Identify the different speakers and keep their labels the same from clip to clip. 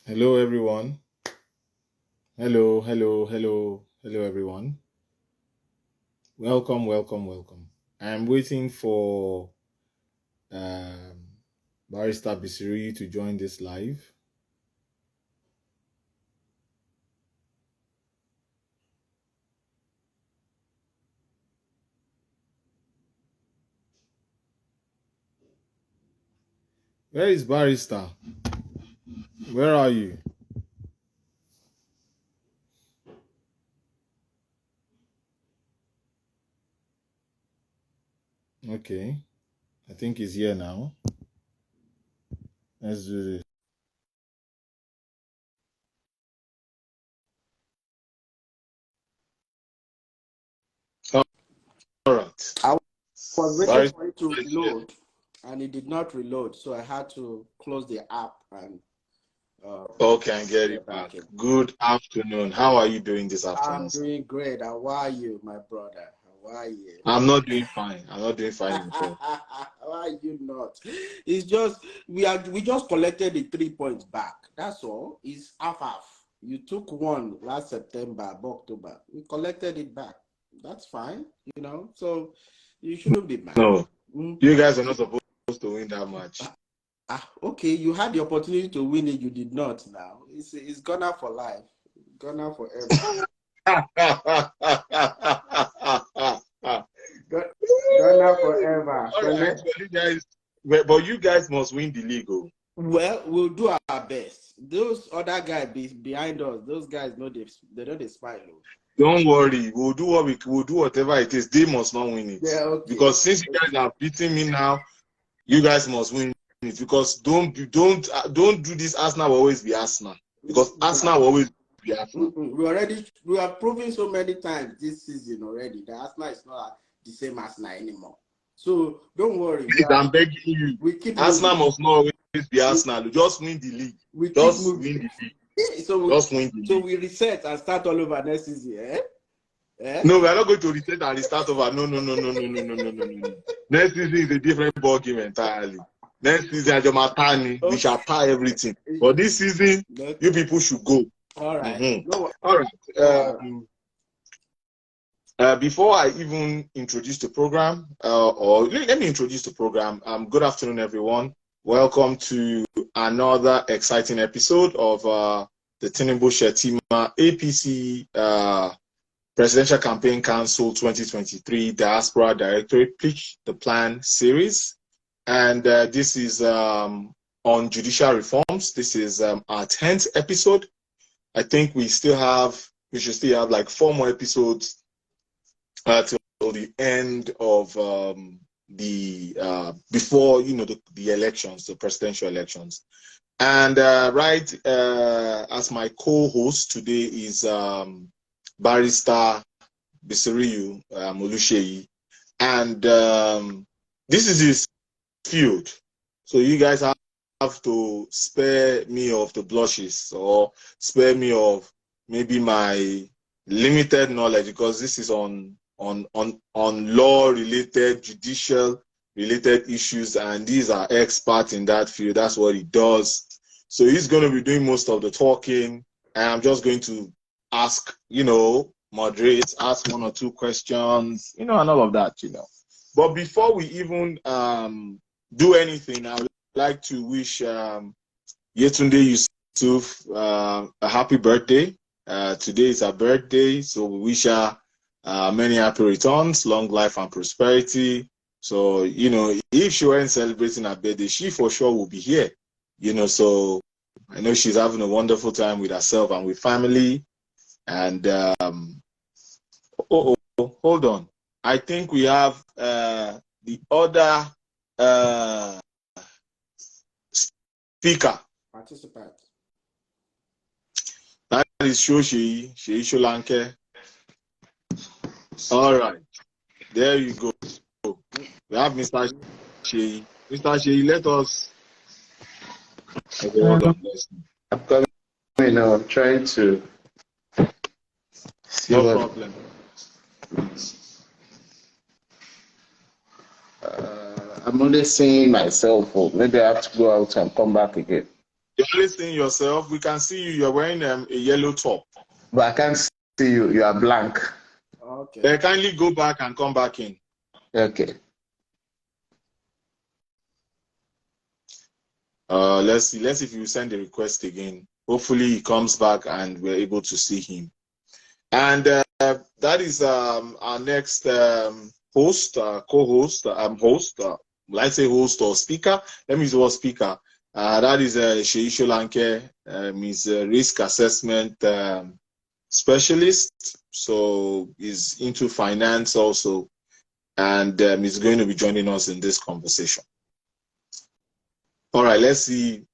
Speaker 1: Hello, everyone. Hello, hello, hello, hello, everyone. Welcome, welcome, welcome. I'm waiting for um, Barrister Bisiri to join this live. Where is Barrister? Where are you? Okay, I think he's here now. Let's do this. All right.
Speaker 2: I was waiting
Speaker 1: Barrister.
Speaker 2: for it to reload, and it did not reload, so I had to close the app and
Speaker 1: Okay, I get it back. Good afternoon. How are you doing this afternoon?
Speaker 2: I'm doing great. How are you, my brother? How are you?
Speaker 1: I'm not doing fine. I'm not doing fine at all.
Speaker 2: How are you not? It's just we just collected the 3 points back. That's all. It's half. You took one last September, October. We collected it back. That's fine, So you shouldn't be mad.
Speaker 1: No, you guys are not supposed to win that much.
Speaker 2: Okay, you had the opportunity to win it, you did not now. It's Ghana for life. Ghana forever. Ghana forever.
Speaker 1: All right, but you guys must win the league. Oh.
Speaker 2: Well, we'll do our best. Those other guys behind us, those guys they don't smile.
Speaker 1: Don't worry, we'll do whatever it is. They must not win it.
Speaker 2: Yeah, okay.
Speaker 1: Because since you guys are beating me now, you guys must win it. Because don't do this. Arsenal will always be Arsenal. Because Arsenal will always be Arsenal.
Speaker 2: We have proven so many times this season already that Arsenal is not the same Arsenal anymore. So don't worry.
Speaker 1: I'm begging you. Arsenal must not always be Arsenal. Just win the league. Just win the league. Just win the league.
Speaker 2: So we reset and start all over next season,
Speaker 1: No, we are not going to reset and restart over. No. Next season is a different ball game entirely. Next season, we shall tie everything. But this season, you people should go.
Speaker 2: All right.
Speaker 1: All right. Before I even introduce the program, or let me introduce the program. Good afternoon, everyone. Welcome to another exciting episode of the Tinubu Shettima APC Presidential Campaign Council 2023 Diaspora Directorate Pitch the Plan series. And this is on judicial reforms. This is our 10th episode. I think we should still have like 4 more episodes till the end of before the elections, the presidential elections. And as my co-host today is Barrister Bisiri Molusheyi, and this is his field, so you guys have to spare me of the blushes or spare me of maybe my limited knowledge, because this is on law related, judicial related issues, and these are experts in that field. That's what he does. So he's going to be doing most of the talking, and I'm just going to ask, moderate, ask 1 or 2 questions, and all of that, But before we even do anything, I would like to wish Yetunde Yusuf a happy birthday. Today is her birthday, so we wish her many happy returns, long life and prosperity. So, if she weren't celebrating her birthday, she for sure will be here, so I know she's having a wonderful time with herself and with family. And hold on. I think we have the other speaker.
Speaker 2: Participant.
Speaker 1: That is Shei Sholanke. All right. There you go. We have Mr. Shei. Mr. Shei, let us. Okay, hold on.
Speaker 3: I'm coming. I'm trying to.
Speaker 1: No problem.
Speaker 3: I'm only seeing myself. Maybe I have to go out and come back again.
Speaker 1: You're only seeing yourself. We can see you. You're wearing a yellow top.
Speaker 3: But I can't see you. You are blank.
Speaker 2: Okay.
Speaker 1: Kindly go back and come back in.
Speaker 3: Okay.
Speaker 1: Let's see. Let's see if you send the request again. Hopefully he comes back and we're able to see him. And that is our next host, co-host, host. Will I say host or speaker? Let me use the word speaker. That is Sheyi Sholanke, is a risk assessment specialist. So he's into finance also, and he's going to be joining us in this conversation. All right, let's see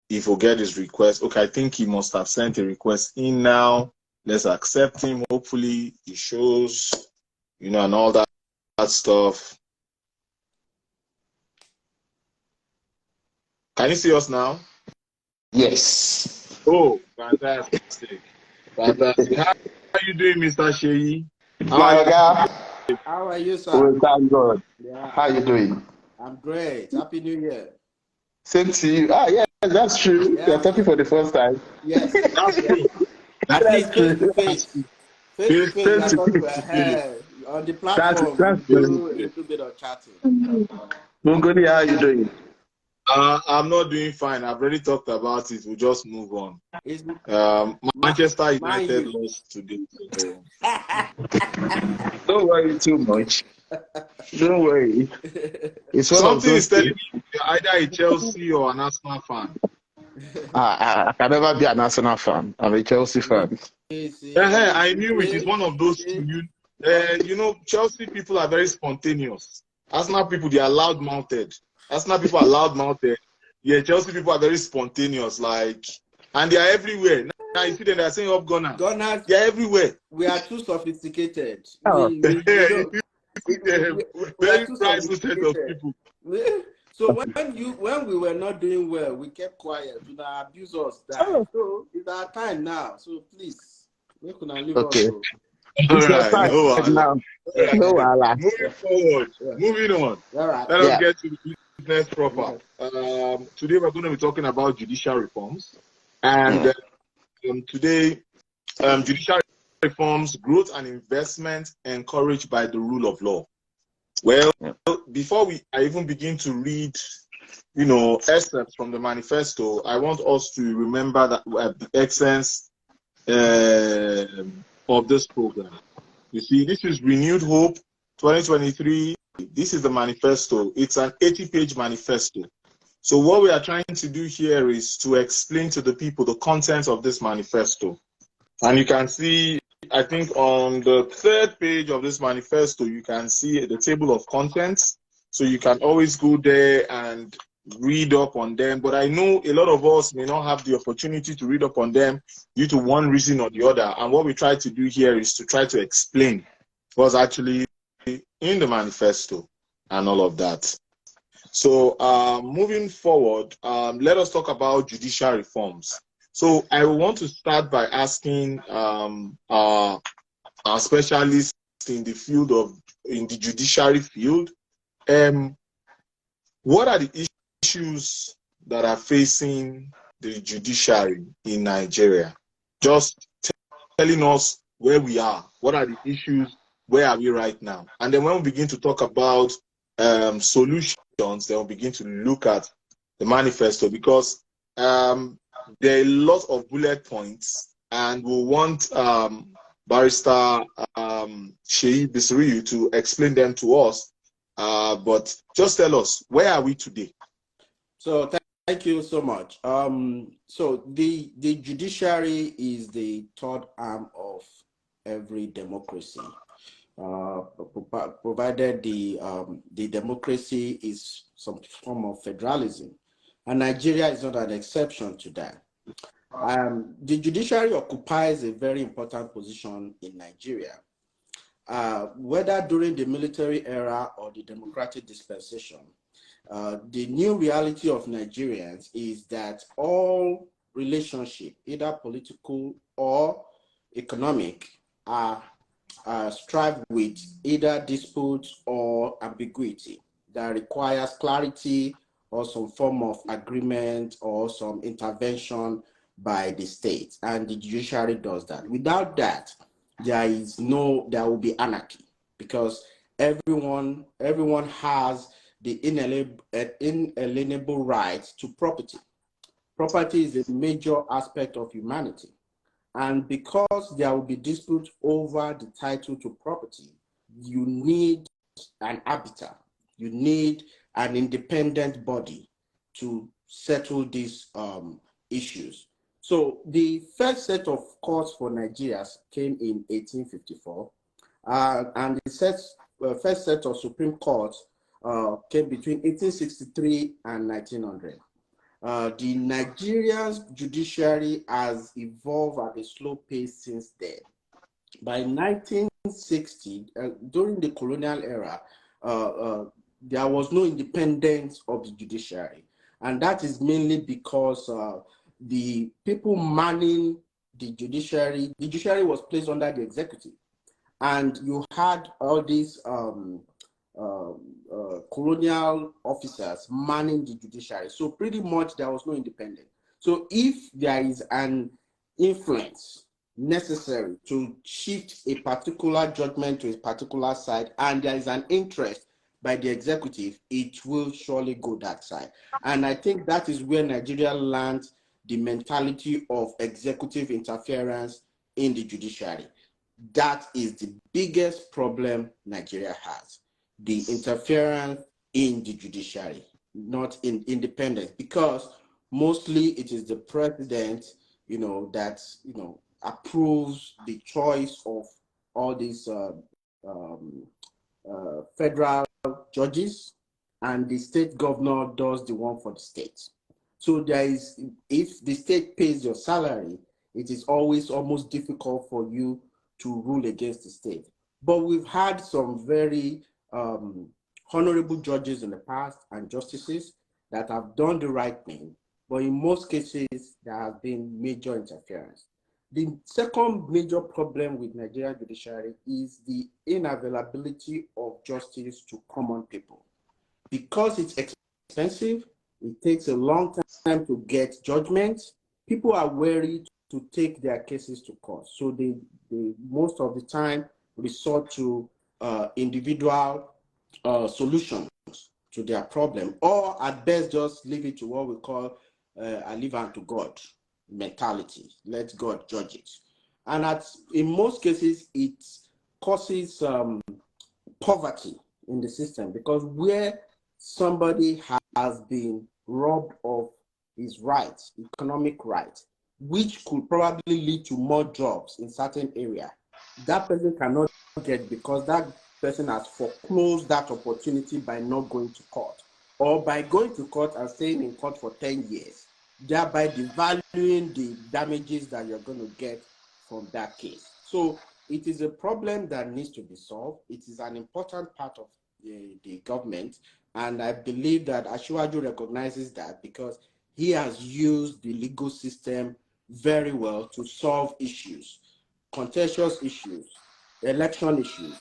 Speaker 1: if we'll get his request. Okay, I think he must have sent a request in now. Let's accept him. Hopefully he shows, and all that stuff. Can you see us now?
Speaker 3: Yes.
Speaker 1: Oh, fantastic. Fantastic. How are you doing, Mr. Sheyi?
Speaker 2: How are you, sir?
Speaker 3: Well, thank God.
Speaker 2: Yeah.
Speaker 3: How are you doing?
Speaker 2: I'm great. Happy New Year.
Speaker 3: Same to you. Yeah, that's true.
Speaker 2: Yeah,
Speaker 3: You're talking for the first time.
Speaker 2: Yes.
Speaker 1: That's true.
Speaker 2: At least face
Speaker 3: true.
Speaker 2: to face. Face to face,
Speaker 3: Face to
Speaker 2: talking
Speaker 3: face.
Speaker 2: on the platform.
Speaker 3: That's
Speaker 2: We do a little bit of chatting.
Speaker 3: Mungoni, how are you doing?
Speaker 1: I'm not doing fine. I've already talked about it. We'll just move on. Manchester United lost today. So.
Speaker 3: Don't worry too much. Don't worry. It's
Speaker 1: something is telling me you're either a Chelsea or an Arsenal fan.
Speaker 3: I can never be an Arsenal fan. I'm a Chelsea fan.
Speaker 1: I knew it is one of those two. Chelsea people are very spontaneous. Arsenal people, they are loud-mouthed. Arsenal people are loud-mouthed. Yeah, Chelsea people are very spontaneous, and they are everywhere. Now you see them, they are saying up Gunners.
Speaker 2: Gunners,
Speaker 1: they are everywhere.
Speaker 2: We are too sophisticated.
Speaker 3: Oh.
Speaker 1: Very prideful set of people.
Speaker 2: So when we were not doing well, we kept quiet. You abuse us. So it's our time now. So please, we can leave
Speaker 3: okay.
Speaker 2: us.
Speaker 1: All right.
Speaker 3: Moving
Speaker 1: forward. Moving on.
Speaker 2: All right.
Speaker 1: Let us get to the business proper. Yes. Today we're going to be talking about judicial reforms, and today, judicial reforms, growth and investment encouraged by the rule of law. Well, before I even begin to read, excerpts from the manifesto, I want us to remember that the essence of this program. You see, this is Renewed Hope 2023. This is the manifesto. It's an 80-page manifesto. So what we are trying to do here is to explain to the people the contents of this manifesto. And you can see, I think on the third page of this manifesto, you can see the table of contents. So you can always go there and read up on them. But I know a lot of us may not have the opportunity to read up on them due to one reason or the other. And what we try to do here is to try to explain what's actually in the manifesto and all of that. So moving forward, let us talk about judicial reforms. So I want to start by asking our specialists in the judiciary field, what are the issues that are facing the judiciary in Nigeria? Just telling us where we are. What are the issues? Where are we right now? And then when we begin to talk about solutions, then we'll begin to look at the manifesto, because there are a lot of bullet points, and we'll want Barrister Sheyi Bisiriyu to explain them to us. But just tell us, where are we today?
Speaker 2: So thank you so much. So the judiciary is the third arm of every democracy, provided the democracy is some form of federalism, and Nigeria is not an exception to that. The judiciary occupies a very important position in Nigeria. Whether during the military era or the democratic dispensation, the new reality of Nigerians is that all relationships, either political or economic, are strive with either disputes or ambiguity that requires clarity or some form of agreement or some intervention by the state, and the judiciary does that. Without that, there will be anarchy, because everyone has the inalienable right to property. Property is a major aspect of humanity. And because there will be dispute over the title to property, you need an arbiter. You need an independent body to settle these issues. So the first set of courts for Nigeria came in 1854, and the first set of Supreme Courts came between 1863 and 1900. The Nigerian judiciary has evolved at a slow pace since then. By 1960, during the colonial era, there was no independence of the judiciary. And that is mainly because the people manning the judiciary was placed under the executive. And you had all these colonial officers manning the judiciary. So pretty much there was no independence. So if there is an influence necessary to shift a particular judgment to a particular side, and there is an interest by the executive, it will surely go that side. And I think that is where Nigeria lands the mentality of executive interference in the judiciary. That is the biggest problem Nigeria has. The interference in the judiciary, not in independence, because mostly it is the president, that approves the choice of all these federal judges, and the state governor does the one for the state. So if the state pays your salary, it is always almost difficult for you to rule against the state. But we've had some very honorable judges in the past and justices that have done the right thing, but in most cases, there has been major interference. The second major problem with Nigerian judiciary is the unavailability of justice to common people. Because it's expensive, it takes a long time to get judgments, people are wary to take their cases to court. So they most of the time resort to individual solutions to their problem, or at best just leave it to what we call a leave unto God mentality. Let God judge it. And in most cases, it causes poverty in the system, because where somebody has been robbed of his rights, economic rights, which could probably lead to more jobs in certain area, that person cannot get, because that person has foreclosed that opportunity by not going to court, or by going to court and staying in court for 10 years, thereby devaluing the damages that you're going to get from that case. So it is a problem that needs to be solved. It is an important part of the government, and I believe that Asiwaju recognizes that, because he has used the legal system very well to solve issues, contentious issues, election issues,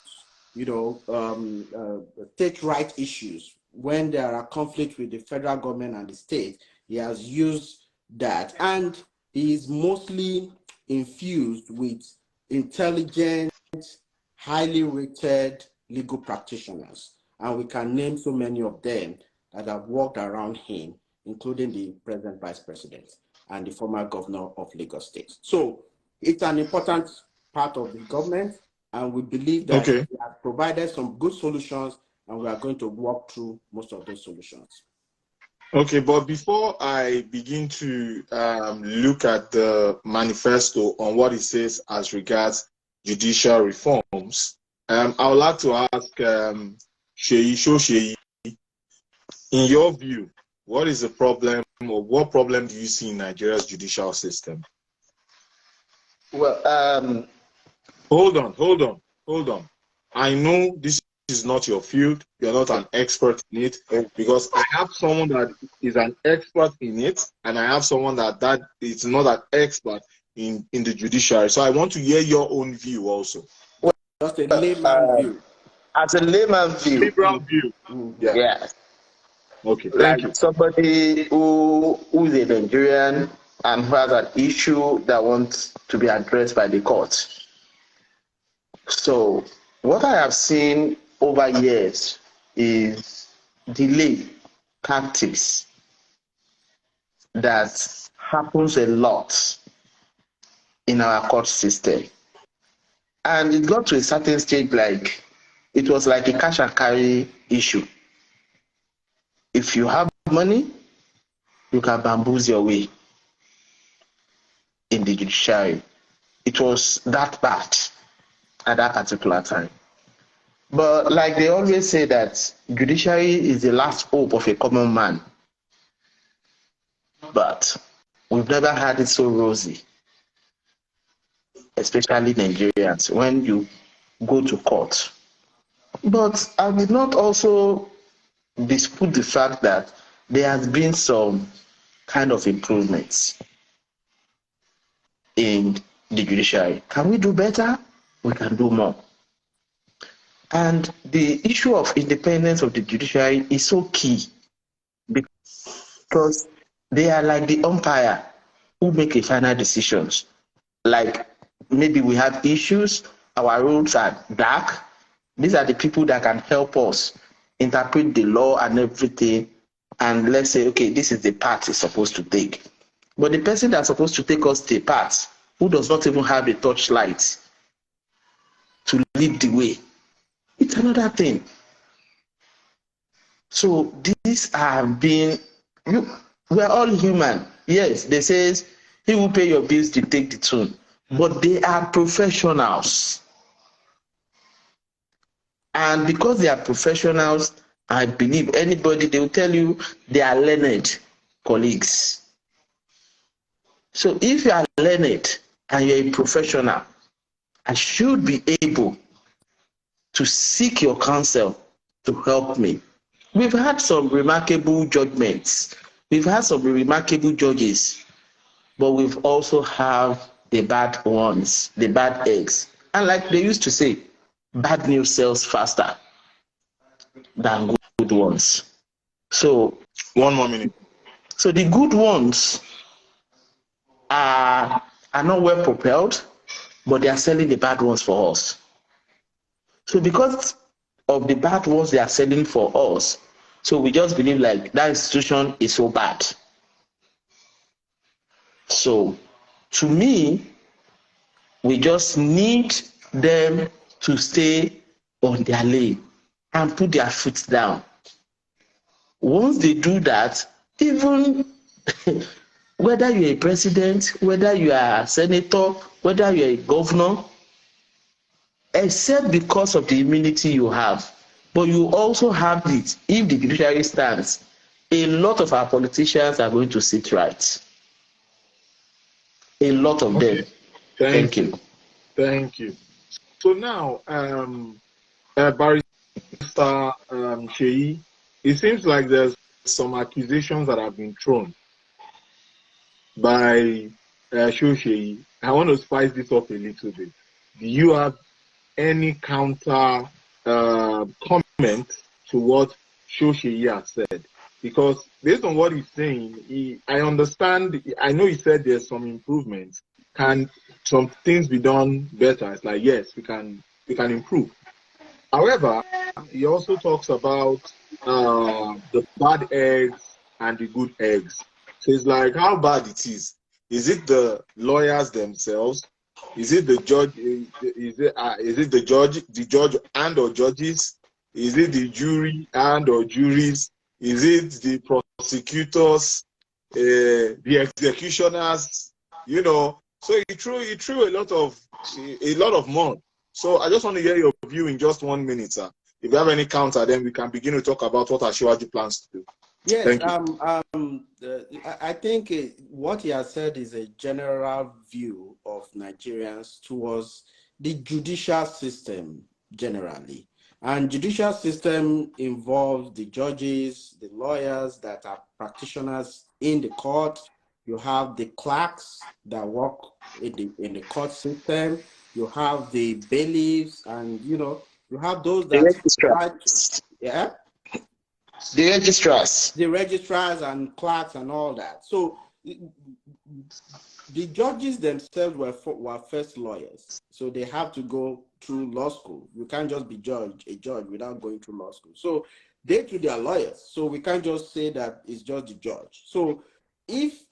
Speaker 2: state right issues. When there are conflicts with the federal government and the state, he has used that, and he is mostly infused with intelligent, highly rated legal practitioners, and we can name so many of them that have worked around him, including the present vice president and the former governor of Lagos State. So it's an important part of the government, and we believe that we have provided some good solutions, and we are going to walk through most of those solutions.
Speaker 1: Okay, but before I begin to look at the manifesto on what it says as regards judicial reforms, I would like to ask Sheyi, in your view, what is the problem, or what problem do you see in Nigeria's judicial system?
Speaker 3: Well,
Speaker 1: Hold on. I know this is not your field. You're not an expert in it, because I have someone that is an expert in it, and I have someone that is not an expert in the judiciary. So I want to hear your own view also.
Speaker 2: Just a layman view.
Speaker 3: As a layman view.
Speaker 1: Liberal view.
Speaker 3: Yeah.
Speaker 1: Okay, thank
Speaker 3: Like
Speaker 1: you.
Speaker 3: somebody who is a Nigerian and who has an issue that wants to be addressed by the court. So what I have seen over years is delay tactics that happens a lot in our court system. And it got to a certain stage, like it was like a cash and carry issue. If you have money, you can bamboozle your way in the judiciary. It was that bad at that particular time. But like they always say that judiciary is the last hope of a common man. But we've never had it so rosy, especially Nigerians, when you go to court. But I will not also dispute the fact that there has been some kind of improvements in the judiciary. Can we do better? We can do more. And the issue of independence of the judiciary is so key because they are like the umpire who make a final decisions. Like maybe we have issues, our roads are dark. These are the people that can help us interpret the law and everything. And let's say, okay, this is the path it's supposed to take. But the person that's supposed to take us the path, who does not even have a torchlight to lead the way, it's another thing. So these have been, we are all human. Yes, they say, he will pay your bills to take the tune. But they are professionals. And because they are professionals, I believe anybody, they will tell you they are learned colleagues. So if you are learned and you're a professional, I should be able to seek your counsel to help me. We've had some remarkable judgments. We've had some remarkable judges, but we've also have the bad ones, the bad eggs. And like they used to say, bad news sells faster than good ones. So
Speaker 1: 1 more minute.
Speaker 3: So the good ones are not well propelled, but they are selling the bad ones for us. So because of the bad ones they are selling for us, so we just believe like that institution is so bad. So to me, we just need them to stay on their lane and put their foot down. Once they do that, even whether you're a president, whether you are a senator, whether you're a governor, except because of the immunity you have, but you also have it if the judiciary stands, a lot of our politicians are going to sit right. A lot of them. Thank you.
Speaker 1: Thank you. So now, Barrister Sheyi, it seems like there's some accusations that have been thrown by Sheyi. I want to spice this up a little bit. Do you have any counter comment to what Sheyi has said? Because based on what he's saying, I understand. I know he said there's some improvements. Can some things be done better? It's like, yes, we can improve. However, he also talks about the bad eggs and the good eggs. So it's like how bad it is. Is it the lawyers themselves? Is it the judge? Is it the judge and or judges? Is it the jury and or juries? Is it the prosecutors, the executioners? You know, so he threw a lot of mud. So I just want to hear your view in just 1 minute, sir. If you have any counter, then we can begin to talk about what Asiwaju plans to do.
Speaker 2: Yes, I think what he has said is a general view of Nigerians towards the judicial system generally. And judicial system involves the judges, the lawyers that are practitioners in the court. You have the clerks that work in the court system. You have the bailiffs, and you have those that
Speaker 3: Registrar.
Speaker 2: yeah.
Speaker 3: The registrars.
Speaker 2: The registrars and clerks and all that. So the judges themselves were first lawyers. So they have to go through law school. You can't just be a judge without going through law school. So they too, they are lawyers. So we can't just say that it's just the judge. So if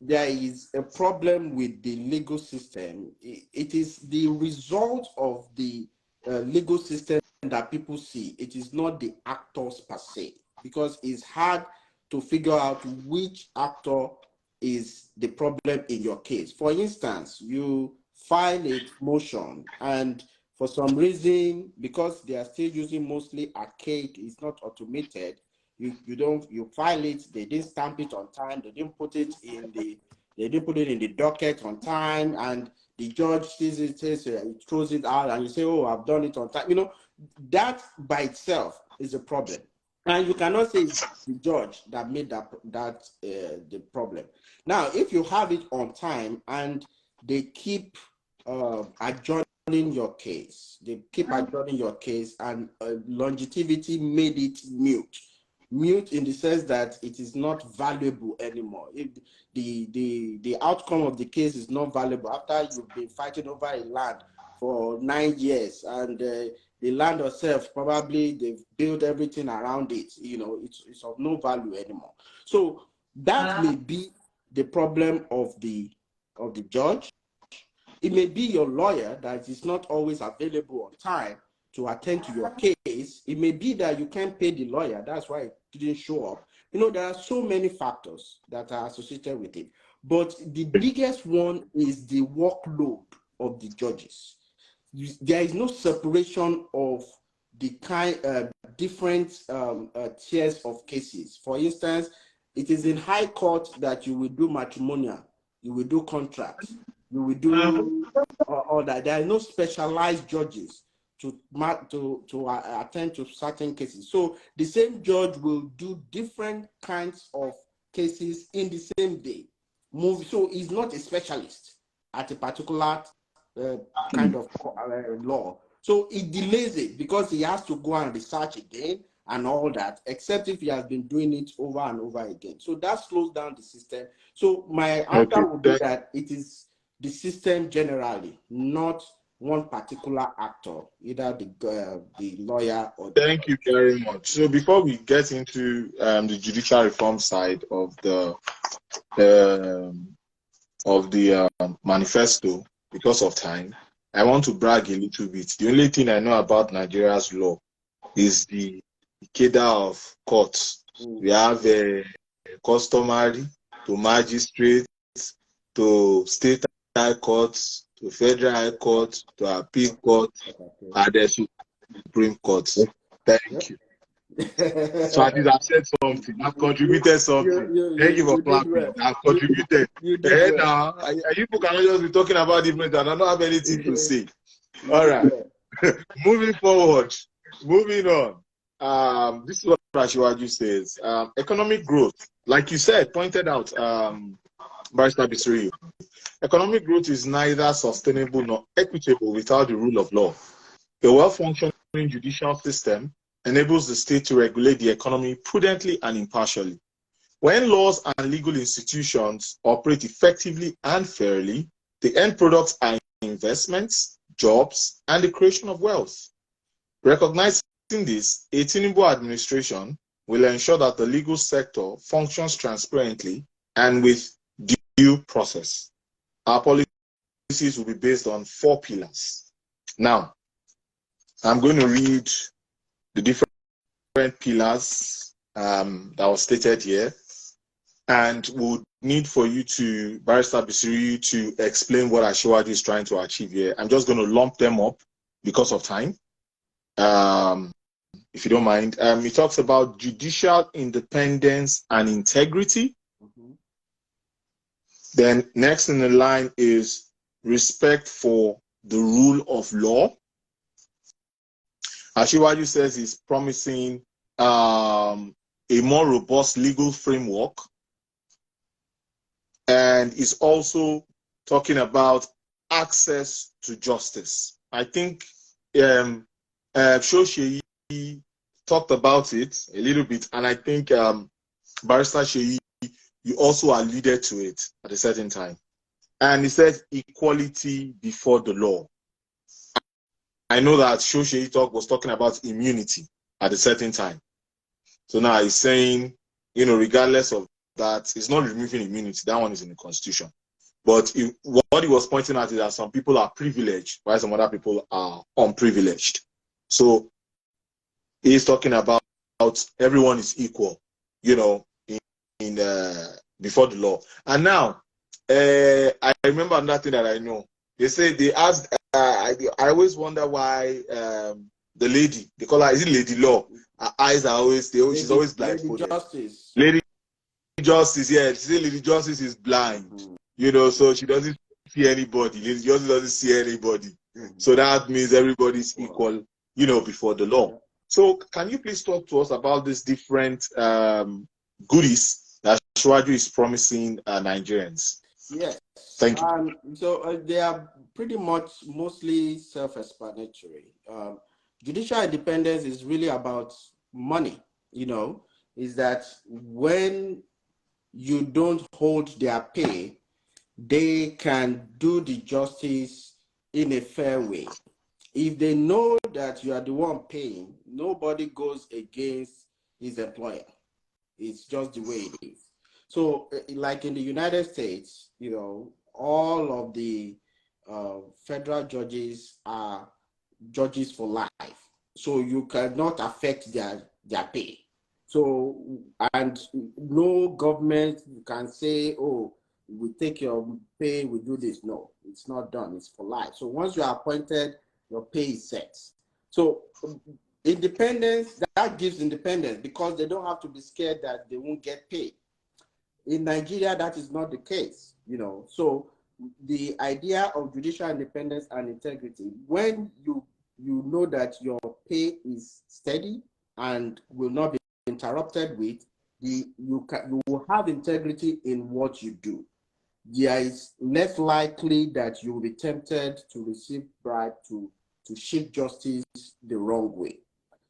Speaker 2: there is a problem with the legal system, it is the result of the legal system that people see. It is not the actors per se, because it's hard to figure out which actor is the problem in your case. For instance, you file a motion and for some reason, because they are still using mostly archaic, it's not automated, you file it, they didn't stamp it on time, they didn't put it in the docket on time, and the judge sees it, says it, throws it out, and you say, oh, I've done it on time. You know, that by itself is a problem. And you cannot say it's the judge that made the problem. Now, if you have it on time and they keep adjourning your case, and longevity made it mute in the sense that it is not valuable anymore. If the outcome of the case is not valuable after you've been fighting over a land for 9 years, and the land itself, probably they've built everything around it, you know, it's of no value anymore. So that may be the problem of the judge. It may be your lawyer that is not always available on time to attend to your case. It may be that you can't pay the lawyer, that's why it didn't show up. You know, there are so many factors that are associated with it. But the biggest one is the workload of the judges. There is no separation of the different tiers of cases. For instance, it is in high court that you will do matrimonial, you will do contracts, you will do all that. There are no specialized judges to attend to certain cases. So the same judge will do different kinds of cases in the same day. So he's not a specialist at a particular kind of law. So it delays it because he has to go and research again and all that, except if he has been doing it over and over again. So that slows down the system. So my answer would be that it is the system generally, not one particular actor, either the lawyer or the
Speaker 1: Thank you very much. So before we get into the judicial reform side of the manifesto, because of time, I want to brag a little bit. The only thing I know about Nigeria's law is the cadre of courts. We have a customary to magistrate, to state high courts, to federal high court, to appeal court, and the Supreme Court. Thank you. So I did have said something. I've contributed something. Thank you for clapping. Well. I've contributed. Well. Now, you people cannot just be talking about different, and I don't have anything to say. All right. Moving forward. Moving on. This is what Rashiwaju says. Economic growth, like you said, pointed out, Barrister Bisriyu. Economic growth is neither sustainable nor equitable without the rule of law. A well-functioning judicial system enables the state to regulate the economy prudently and impartially. When laws and legal institutions operate effectively and fairly, the end products are investments, jobs, and the creation of wealth. Recognizing this, a Tinubu administration will ensure that the legal sector functions transparently and with due process. Our policies will be based on 4 pillars. Now, I'm going to read the different pillars that was stated here, and would need for you to, Barrister Bisriyu, to explain what Ashiwaju is trying to achieve here. I'm just going to lump them up because of time, if you don't mind. He talks about judicial independence and integrity. Then next in the line is respect for the rule of law. Ashiwaju says he's promising a more robust legal framework, and is also talking about access to justice. I think Shosheyi talked about it a little bit, and I think Barrister Sheyi, you also alluded to it at a certain time. And he said equality before the law. I know that Sheyi was talking about immunity at a certain time. So now he's saying, you know, regardless of that, it's not removing immunity. That one is in the Constitution. But what he was pointing at is that some people are privileged, while some other people are unprivileged. So he's talking about everyone is equal, you know, in before the law. And now, I remember another thing that I know. They say they asked. I always wonder why the lady, they call her, is it Lady Law? Her eyes are always, she's always blindfolded. Lady Justice, yeah. She said Lady Justice is blind, you know, so she doesn't see anybody. Lady Justice doesn't see anybody. So that means everybody's equal, you know, before the law. So can you please talk to us about these different goodies that Shwaju is promising Nigerians?
Speaker 2: Yes.
Speaker 1: Thank you.
Speaker 2: So they are pretty much mostly self-explanatory. Judicial independence is really about money, you know, is that when you don't hold their pay, they can do the justice in a fair way. If they know that you are the one paying, nobody goes against his employer. It's just the way it is. So, like in the United States, you know, all of the federal judges are judges for life. So you cannot affect their pay. So, and no government can say, oh, we take your pay, we do this. No, it's not done. It's for life. So once you are appointed, your pay is set. So independence, that gives independence because they don't have to be scared that they won't get paid. In Nigeria, that is not the case, you know. So the idea of judicial independence and integrity, when you know that your pay is steady and will not be interrupted with, you will have integrity in what you do. There is less likely that you will be tempted to receive bribe to shift justice the wrong way.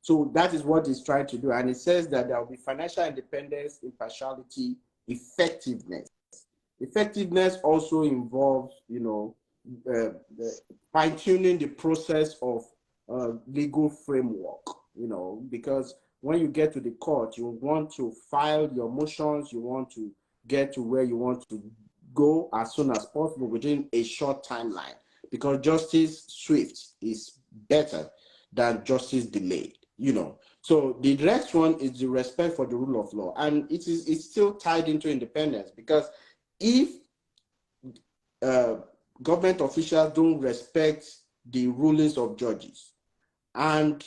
Speaker 2: So that is what he's trying to do. And it says that there will be financial independence, impartiality, effectiveness. Effectiveness also involves, you know, fine-tuning the process of legal framework, you know, because when you get to the court, you want to file your motions, you want to get to where you want to go as soon as possible within a short timeline, because justice swift is better than justice delayed, you know. So the next one is the respect for the rule of law, and it's still tied into independence, because if government officials don't respect the rulings of judges and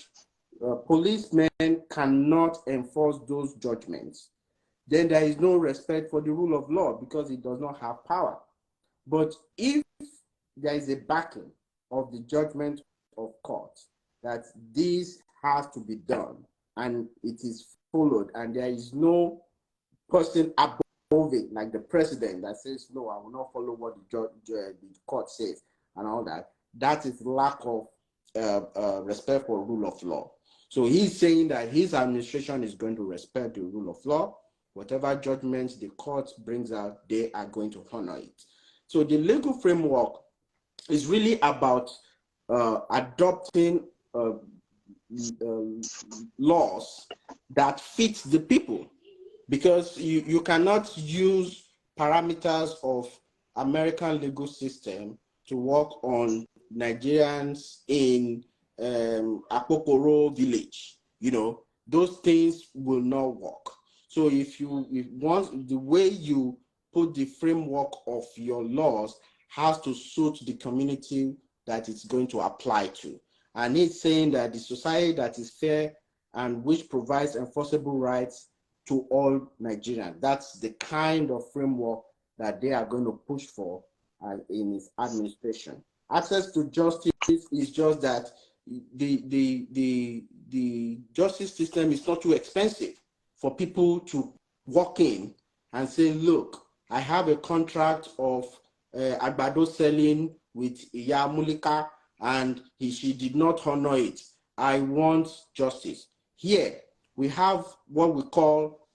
Speaker 2: policemen cannot enforce those judgments, then there is no respect for the rule of law because it does not have power. But if there is a backing of the judgment of court that this has to be done and it is followed, and there is no person above it, like the president, that says, no, I will not follow what the court says and all that, that is lack of respect for rule of law. So he's saying that his administration is going to respect the rule of law. Whatever judgments the court brings out, they are going to honor it. So the legal framework is really about adopting laws that fit the people, because you cannot use parameters of American legal system to work on Nigerians in Akpokoro village. You know, those things will not work. So if want, the way you put the framework of your laws has to suit the community that it's going to apply to. And it's saying that the society that is fair and which provides enforceable rights to all Nigerians, that's the kind of framework that they are going to push for in his administration. Access to justice is just that the justice system is not too expensive for people to walk in and say, look, I have a contract of Agbado selling with Iya Mulika and she did not honor it. I want justice. Here, we have what we call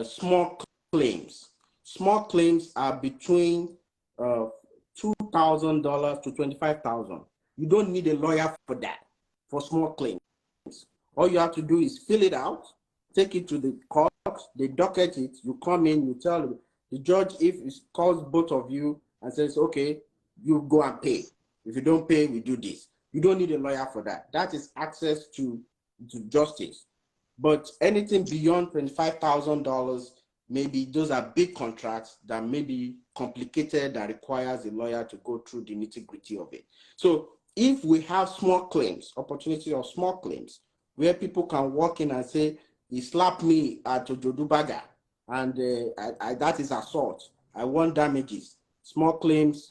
Speaker 2: small claims. Small claims are between $2,000 to $25,000. You don't need a lawyer for that, for small claims. All you have to do is fill it out, take it to the court, they docket it, you come in, you tell the judge if it calls both of you and says, okay, you go and pay. If you don't pay, we do this. You don't need a lawyer for that. That is access to justice. But anything beyond $25,000, maybe those are big contracts that may be complicated, that requires a lawyer to go through the nitty-gritty of it. So if we have small claims, opportunity of small claims, where people can walk in and say, he slapped me at Ojodubaga, and that is assault. I want damages. Small claims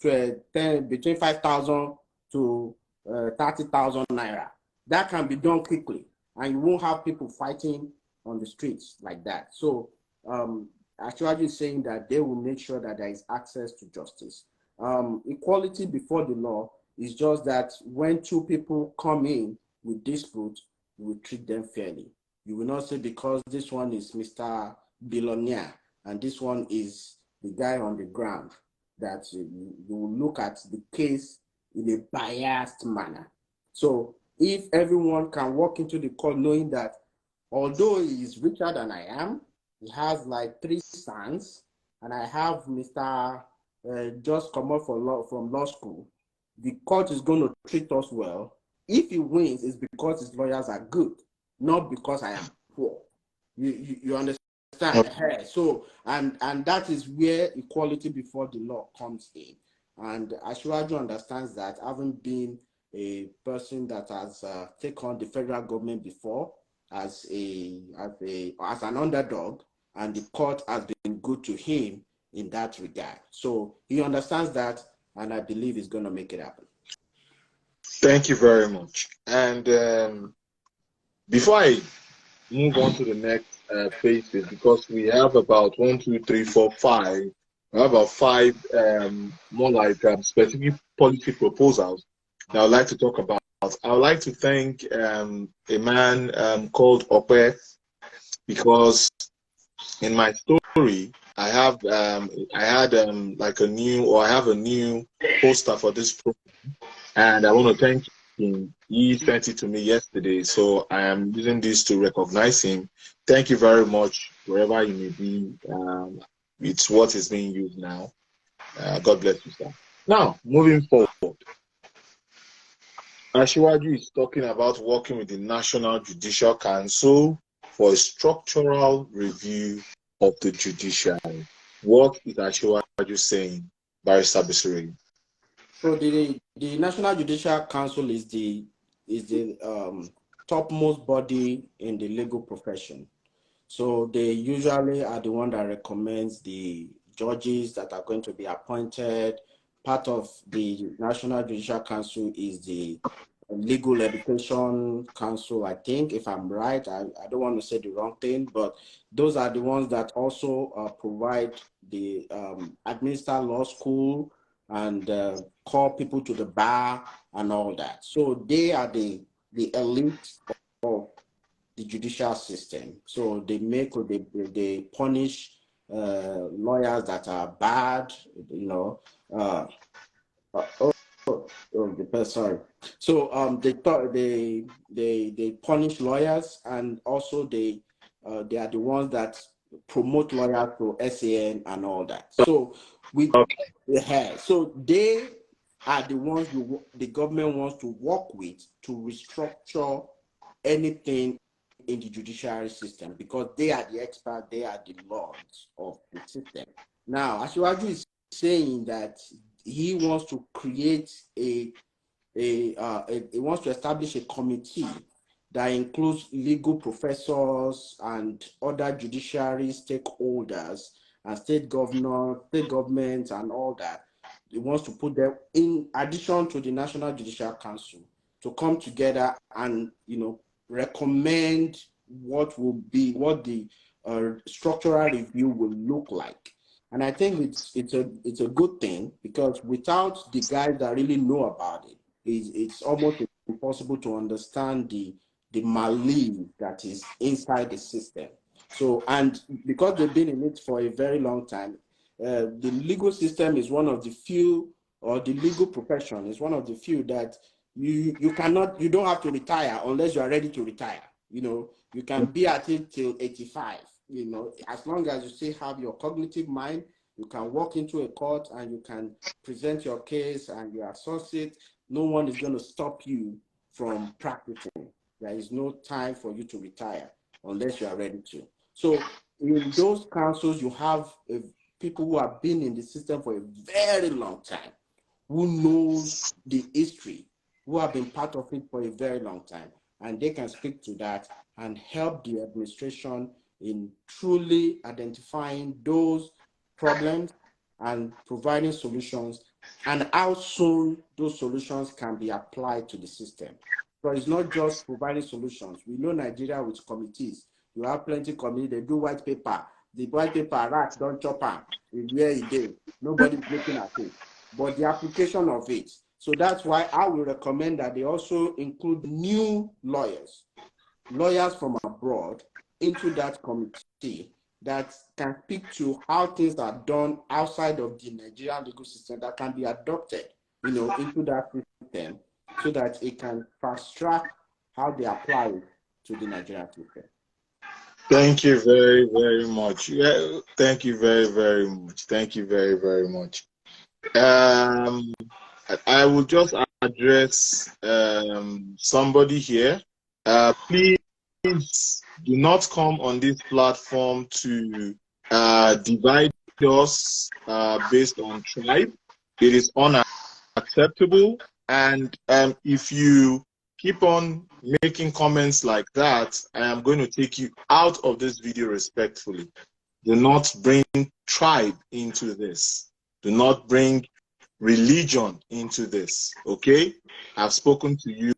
Speaker 2: between 5,000 to 30,000 naira. That can be done quickly, and you won't have people fighting on the streets like that. So Ashwaju is saying that they will make sure that there is access to justice. Equality before the law is just that when two people come in with dispute, you will treat them fairly. You will not say because this one is Mr. Billionaire and this one is the guy on the ground, that you will look at the case in a biased manner. So if everyone can walk into the court knowing that although he is richer than I am, he has like 3 sons, and I have Mr. Just come up from law school, the court is going to treat us well. If he wins, it's because his lawyers are good, not because I am poor. You understand? Okay. So, and that is where equality before the law comes in. And Ashwaju understands that, having been a person that has taken on the federal government before as an underdog, and the court has been good to him in that regard. So he understands that, and I believe he's going to make it happen.
Speaker 1: Thank you very much. And before I move on to the next phases, because we have about 1, 2, 3, 4, 5. We have about 5 more like specific policy proposals that I'd like to talk about. I would like to thank a man called Ope, because in my story I have I have a new poster for this program, and I want to thank him. He sent it to me yesterday, so I am using this to recognize him. Thank you very much, wherever you may be. It's what is being used now. God bless you, sir. Now, moving forward, Ashwaju is talking about working with the National Judicial Council for a structural review of the judiciary. What is Ashwaju saying, Barrister Bisiri?
Speaker 2: So the National Judicial Council is the topmost body in the legal profession. So they usually are the one that recommends the judges that are going to be appointed. Part of the National Judicial Council is the Legal Education Council, I think, if I'm right. I don't want to say the wrong thing, but those are the ones that also provide the administer law school and call people to the bar and all that. So they are the elite of the judicial system. So they they punish lawyers that are bad, you know. Sorry. So they punish lawyers, and also they are the ones that promote lawyers to SAN and all that. So so they are the ones the government wants to work with to restructure anything in the judiciary system, because they are the experts, they are the lords of the system. Now, Ashwaju is saying that he wants to create he wants to establish a committee that includes legal professors and other judiciary stakeholders and state governments and all that. He wants to put them in addition to the National Judicial Council to come together and, you know, recommend what the structural review will look like. And I think it's a good thing, because without the guys that really know about it, it's almost impossible to understand the the malice that is inside the system. So, and because they've been in it for a very long time, the legal system is one of the few, or the legal profession is one of the few that you don't have to retire unless you are ready to retire. You know, you can be at it till 85. You know, as long as you still have your cognitive mind, you can walk into a court and you can present your case and you associate. No one is going to stop you from practicing. There is no time for you to retire unless you are ready to. So in those councils, you have people who have been in the system for a very long time, who knows the history, who have been part of it for a very long time, and they can speak to that and help the administration in truly identifying those problems and providing solutions, and how soon those solutions can be applied to the system. So it's not just providing solutions. We know Nigeria with committees. You have plenty of committees, they do white paper. The white paper, rats don't chop am, where it is. Nobody's looking at it. But the application of it. So that's why I will recommend that they also include new lawyers from abroad into that committee that can speak to how things are done outside of the Nigerian legal system that can be adopted, you know, into that system so that it can fast track how they apply it to the Nigerian system.
Speaker 1: Thank you very, very much. Yeah, thank you very, very much. Thank you very, very much. I will just address somebody here. Please do not come on this platform to divide us based on tribe. It is unacceptable. And if you keep on making comments like that, I am going to take you out of this video respectfully. Do not bring tribe into this. Do not bring religion into this, okay? I've spoken to you.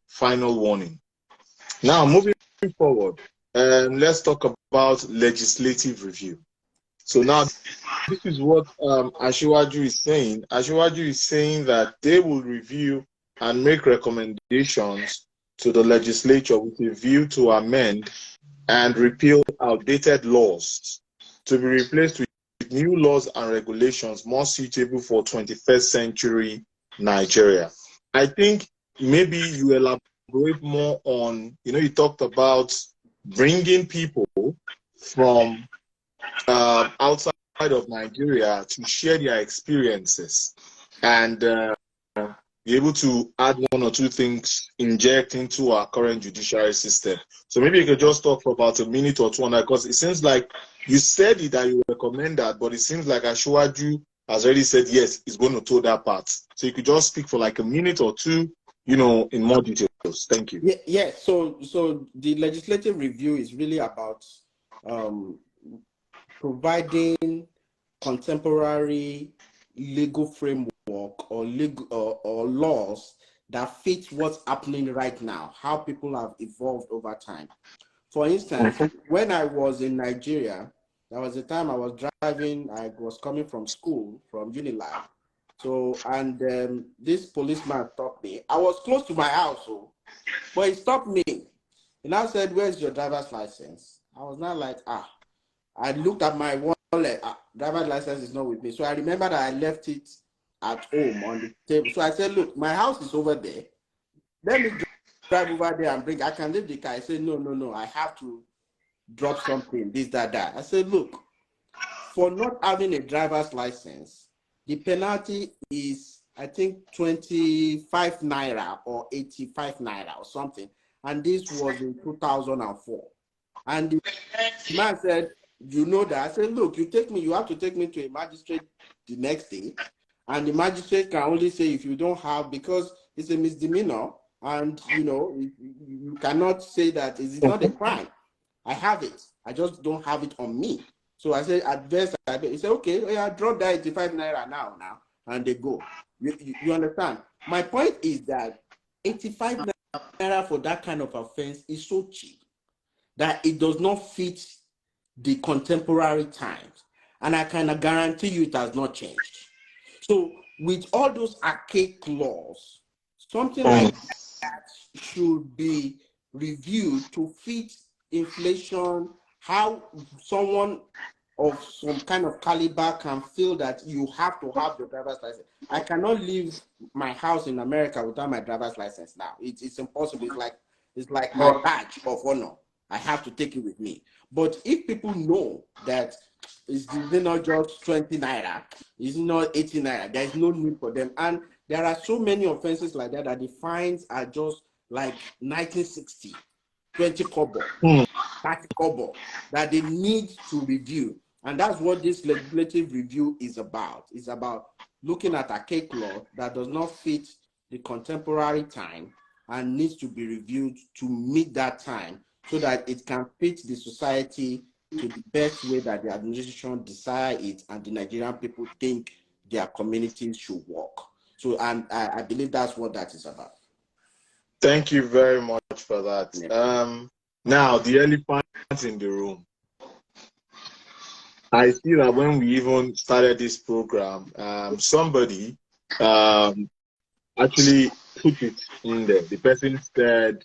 Speaker 1: Final warning. Now, moving forward, let's talk about legislative review. So now, this is what Asiwaju is saying. Asiwaju is saying that they will review and make recommendations to the legislature with a view to amend and repeal outdated laws to be replaced with new laws and regulations more suitable for 21st century Nigeria. I think maybe you elaborate more on, you know, you talked about bringing people from outside of Nigeria to share their experiences and be able to add one or two things, inject into our current judiciary system. So maybe you could just talk for about a minute or two on that, because it seems like you said it that you recommend that, but it seems like Asiwaju has already said yes, he's going to toe that part. So you could just speak for like a minute or two, you know, in more details. Thank you.
Speaker 2: Yeah. So the legislative review is really about providing contemporary legal framework or legal or laws that fit what's happening right now, how people have evolved over time. For instance, when I was in Nigeria, there was a time I was driving, I was coming from school, from Unilab. So, and this policeman stopped me. I was close to my house, but he stopped me. He now said, "Where's your driver's license?" I was not like, I looked at my wallet, driver's license is not with me. So I remember that I left it at home on the table. So I said, "Look, my house is over there. Let me drive over there and bring, I can leave the car." I said, no, I have to drop something, this, that. I said, "Look, for not having a driver's license, the penalty is, I think, 25 naira or 85 naira or something." And this was in 2004. And the man said, "You know that?" I said, "Look, you have to take me to a magistrate the next day. And the magistrate can only say if you don't have, because it's a misdemeanor. And, you know, you cannot say that it's not a crime. I have it. I just don't have it on me." So I said, "At best," he said, "Okay, yeah, drop that 85 naira now. And they go." You understand? My point is that 85 naira for that kind of offense is so cheap that it does not fit the contemporary times. And I can guarantee you it has not changed. So with all those archaic laws, something like that should be reviewed to fit inflation, how someone of some kind of caliber can feel that you have to have the driver's license. I cannot leave my house in America without my driver's license now. It's impossible. It's like my badge of honor. I have to take it with me. But if people know that it's not just 20 naira, it's not 80 naira, there's no need for them. And there are so many offenses like that the fines are just like 1960, 20 kobo, 30 kobo, that they need to review. And that's what this legislative review is about. It's about looking at a cake law that does not fit the contemporary time and needs to be reviewed to meet that time so that it can fit the society to the best way that the administration desire it and the Nigerian people think their communities should work. So, and I believe that's what that is about.
Speaker 1: Thank you very much for that.
Speaker 2: Yeah.
Speaker 1: Now, the elephant in the room. I see that when we even started this program, somebody actually put it in there. The person said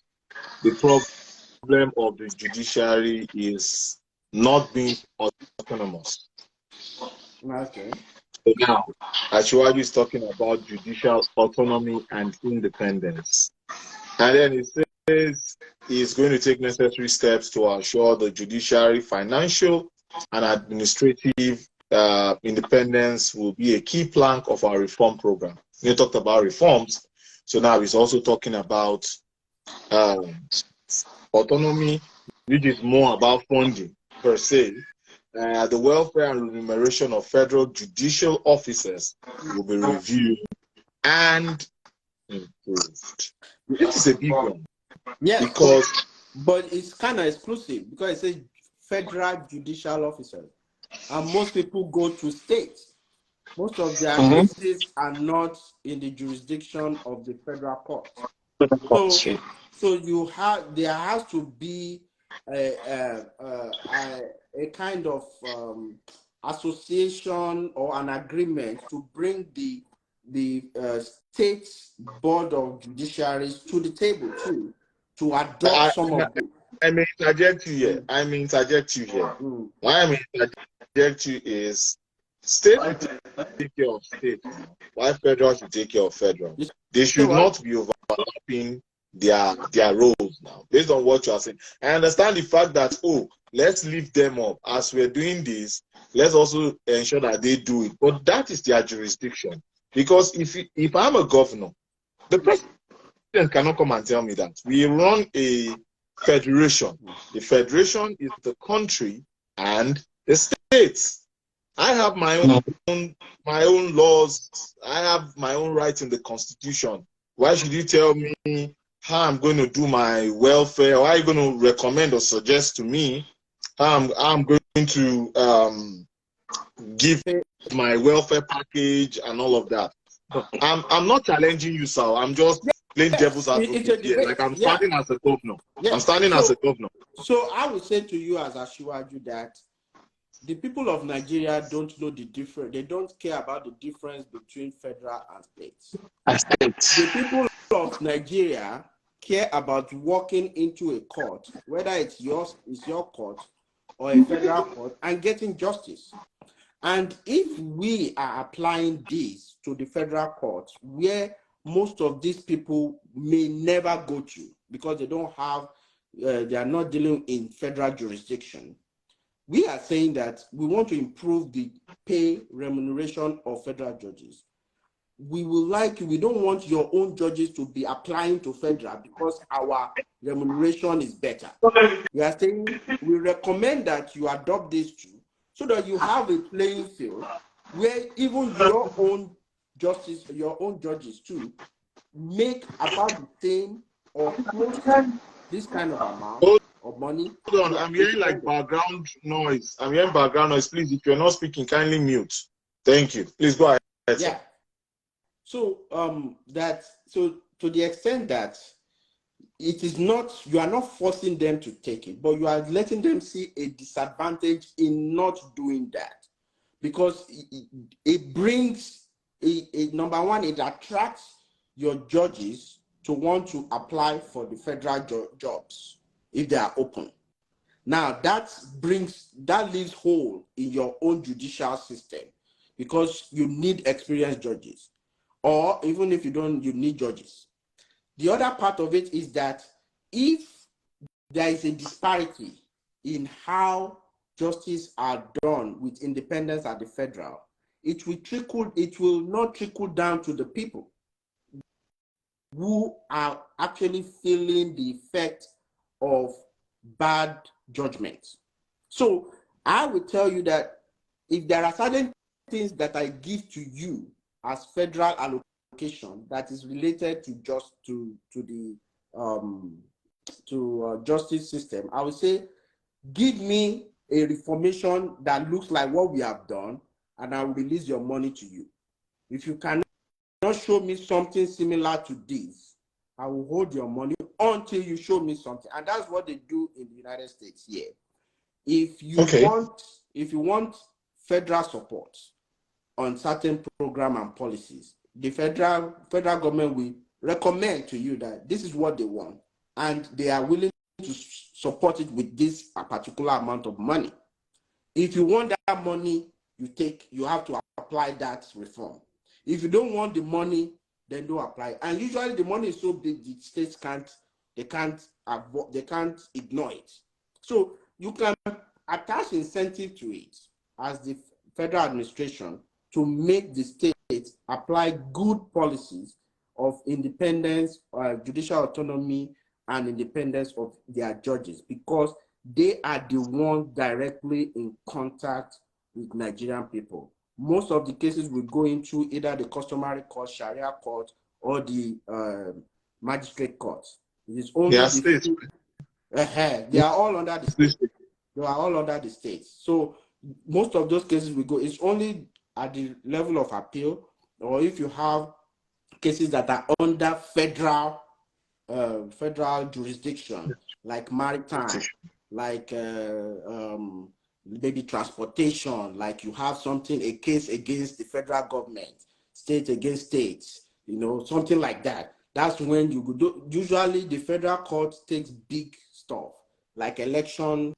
Speaker 1: the problem of the judiciary is not being autonomous.
Speaker 2: Okay.
Speaker 1: So now, Ashwaju is talking about judicial autonomy and independence. And then he says he's going to take necessary steps to assure the judiciary financial and administrative independence will be a key plank of our reform program. We talked about reforms, so now he's also talking about autonomy, which is more about funding per se. The welfare and remuneration of federal judicial officers will be reviewed and improved. This is a big one.
Speaker 2: Yeah,
Speaker 1: because
Speaker 2: but it's kind of exclusive because it says federal judicial officers, and most people go to states. Most of their cases are not in the jurisdiction of the federal court. So there has to be a kind of association or an agreement to bring the state board of judiciaries to the table too, to adopt some of them.
Speaker 1: I may interject you here. Why I may interject you is state should take care of state. Why federal should take care of federal? They should not be overlapping their roles now. Based on what you are saying, I understand the fact that let's lift them up as we're doing this. Let's also ensure that they do it. But that is their jurisdiction. Because if I'm a governor, the president cannot come and tell me that. We run a federation. The federation is the country and the states. I have my own laws. I have my own rights in the Constitution. Why should you tell me how I'm going to do my welfare? Why are you going to recommend or suggest to me how I'm going to give my welfare package and all of that? I'm not challenging you, sir. I'm just playing devil's advocate here. Like I'm standing as a governor. I'm standing as a governor.
Speaker 2: So I would say to you as Ashiwaju that the people of Nigeria don't know the difference. They don't care about the difference between federal and states. The people of Nigeria care about walking into a court, whether it's your court or a federal court, and getting justice. And if we are applying this to the federal courts, where most of these people may never go to because they don't have, they are not dealing in federal jurisdiction, we are saying that we want to improve the pay remuneration of federal judges. We don't want your own judges to be applying to federal because our remuneration is better. We are saying we recommend that you adopt these two so that you have a playing field where even your own judges too make about the same or close to this kind of amount of money.
Speaker 1: Hold on, I'm hearing like background noise. Please, if you're not speaking, kindly mute. Thank you. Please go ahead.
Speaker 2: Yeah. So to the extent that it is not, you are not forcing them to take it, but you are letting them see a disadvantage in not doing that, because it brings number one, it attracts your judges to want to apply for the federal jobs if they are open. Now that leaves hole in your own judicial system because you need experienced judges, or even if you don't, you need judges. The other part of it is that if there is a disparity in how justice are done with independence at the federal, it will not trickle down to the people who are actually feeling the effect of bad judgments. So I will tell you that if there are certain things that I give to you as federal allocation that is related to the justice system, I would say, give me a reformation that looks like what we have done, and I will release your money to you. If you cannot show me something similar to this, I will hold your money until you show me something. And that's what they do in the United States here. If you want federal support on certain program and policies, the federal government will recommend to you that this is what they want, and they are willing to support it with this particular amount of money. If you want that money, you have to apply that reform. If you don't want the money, then don't apply. And usually the money is so big, the states can't ignore it. So you can attach incentive to it as the federal administration to make the states apply good policies of independence, judicial autonomy, and independence of their judges, because they are the ones directly in contact with Nigerian people. Most of the cases will go into either the customary court, Sharia court, or the magistrate court. It is only they are all under the state. They are all under the state. So most of those cases will go. It's only at the level of appeal, or if you have cases that are under federal jurisdiction, like maritime, like maybe transportation, like you have a case against the federal government, state against states, something like that. That's when you do. Usually the federal court takes big stuff, like election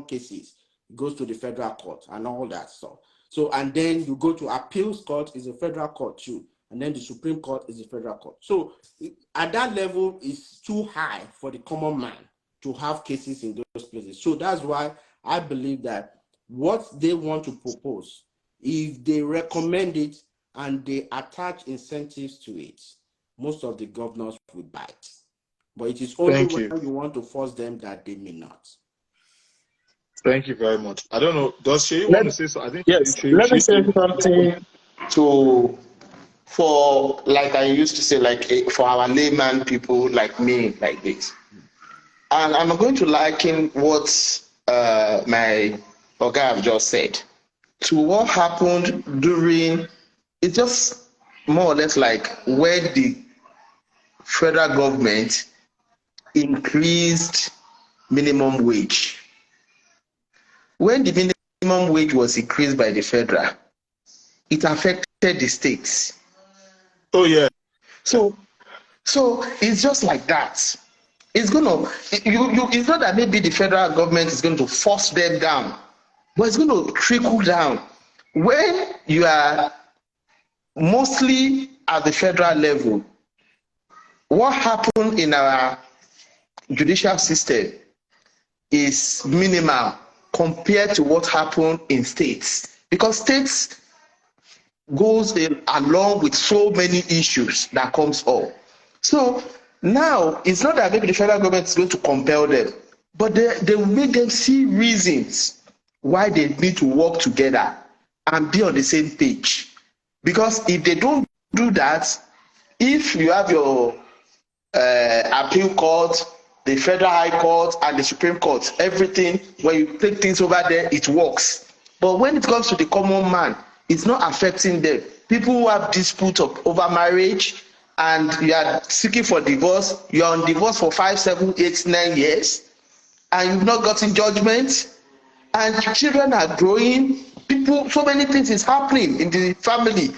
Speaker 2: cases. It goes to the federal court and all that stuff. So, and then you go to appeals court, is a federal court too. And then the Supreme Court is the federal court. So at that level, it's too high for the common man to have cases in those places. So that's why I believe that what they want to propose, if they recommend it and they attach incentives to it, most of the governors will bite. But it is only when you want to force them that they may not.
Speaker 1: Thank you very much. I don't know. Does Shay want to say so? I think
Speaker 3: yes. Let me say something for, like I used to say, for our layman people like me, like this. And I'm going to liken what my Oga have just said to what happened during, it's just more or less like where the federal government increased minimum wage. When the minimum wage was increased by the federal, it affected the states.
Speaker 1: Oh yeah.
Speaker 3: So it's just like that. It's it's not that maybe the federal government is going to force them down, but it's going to trickle down. When you are mostly at the federal level, what happened in our judicial system is minimal compared to what happened in states, because states goes along with so many issues that comes up. So now it's not that maybe the federal government is going to compel them, but they will make them see reasons why they need to work together and be on the same page. Because if they don't do that, if you have your appeal court, the federal high court, and the Supreme Court, everything, when you take things over there, it works. But when it comes to the common man, it's not affecting them. People who have disputes over marriage and you are seeking for divorce, you're on divorce for 5, 7, 8, 9 years, and you've not gotten judgment, and children are growing, so many things is happening in the family,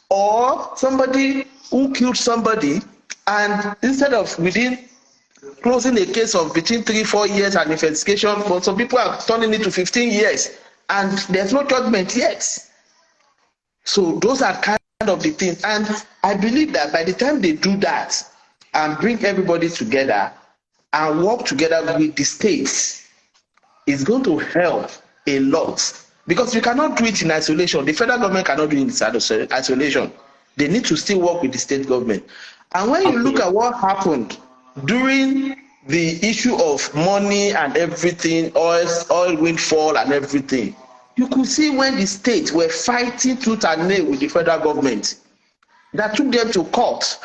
Speaker 3: or somebody who killed somebody And instead of within closing a case of between 3-4 years and investigation, but some people are turning it to 15 years and there's no judgment yet. So those are kind of the things. And I believe that by the time they do that and bring everybody together and work together with the states, it's going to help a lot. Because you cannot do it in isolation. The federal government cannot do it in isolation. They need to still work with the state government. And when you look at what happened during the issue of money and everything, oil windfall and everything, you could see when the states were fighting tooth and nail with the federal government that took them to court,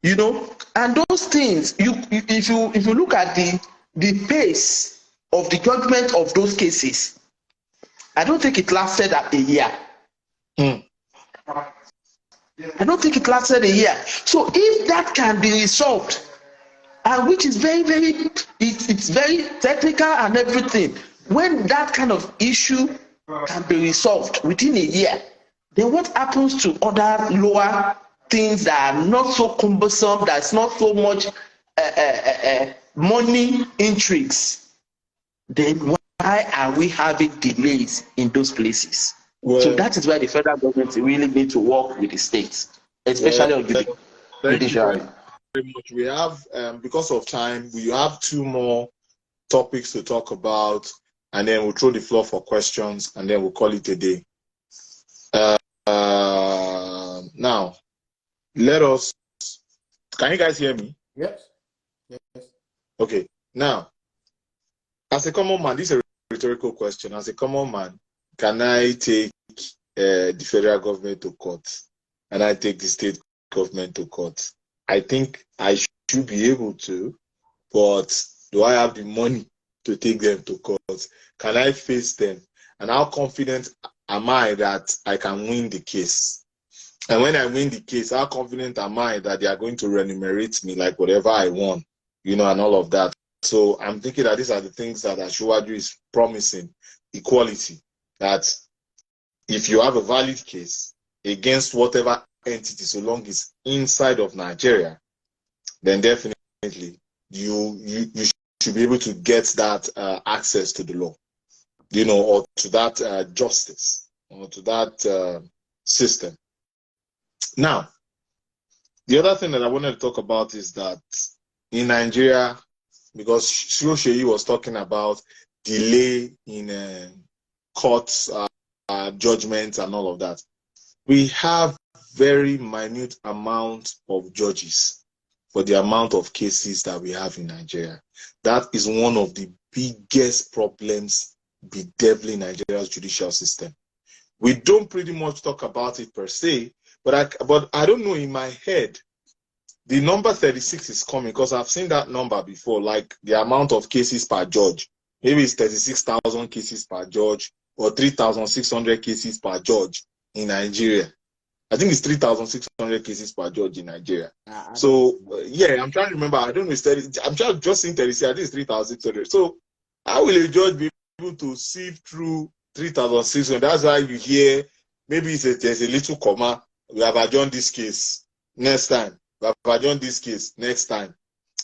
Speaker 3: you know. And those things, if you look at the pace of the judgment of those cases, I don't think it lasted a year. I don't think it lasted a year. So if that can be resolved, and which is very, it's very technical and everything, when that kind of issue can be resolved within a year, then what happens to other lower things that are not so cumbersome, that's not so much money intrigues? Then why are we having delays in those places? Well, so that is why the federal government really need to work with the states, especially on the judiciary.
Speaker 1: Very much. We have, because of time, we have 2 more topics to talk about, and then we'll throw the floor for questions, and then we'll call it a day. Now, can you guys hear me?
Speaker 2: Yes.
Speaker 1: Okay. Now, as a common man, this is a rhetorical question. As a common man, can I take the federal government to court? And I take the state government to court? I think I should be able to, but do I have the money to take them to court? Can I face them? And how confident am I that I can win the case? And when I win the case, how confident am I that they are going to remunerate me like whatever I want, you know, and all of that? So I'm thinking that these are the things that Ashwaju is promising. Equality, that if you have a valid case against whatever entity, so long as inside of Nigeria, then definitely you should be able to get that access to the law, you know, or to that justice, or to that system. Now, the other thing that I wanted to talk about is that in Nigeria, because Shosheyi was talking about delay in courts, judgments and all of that, we have very minute amount of judges for the amount of cases that we have in Nigeria. That is one of the biggest problems bedeviling Nigeria's judicial system. We don't pretty much talk about it per se, but I don't know, in my head, the number 36 is coming because I've seen that number before, like the amount of cases per judge. Maybe it's 36,000 cases per judge or 3,600 cases per judge in Nigeria. I think it's 3,600 cases per judge in Nigeria. So, yeah, I'm trying to remember. I don't know. I'm just saying 36. I think it's 3,600. So, how will a judge be able to sift through 3,600? That's why you hear maybe there's a little comma. We have adjourned this case next time. We have adjourned this case next time.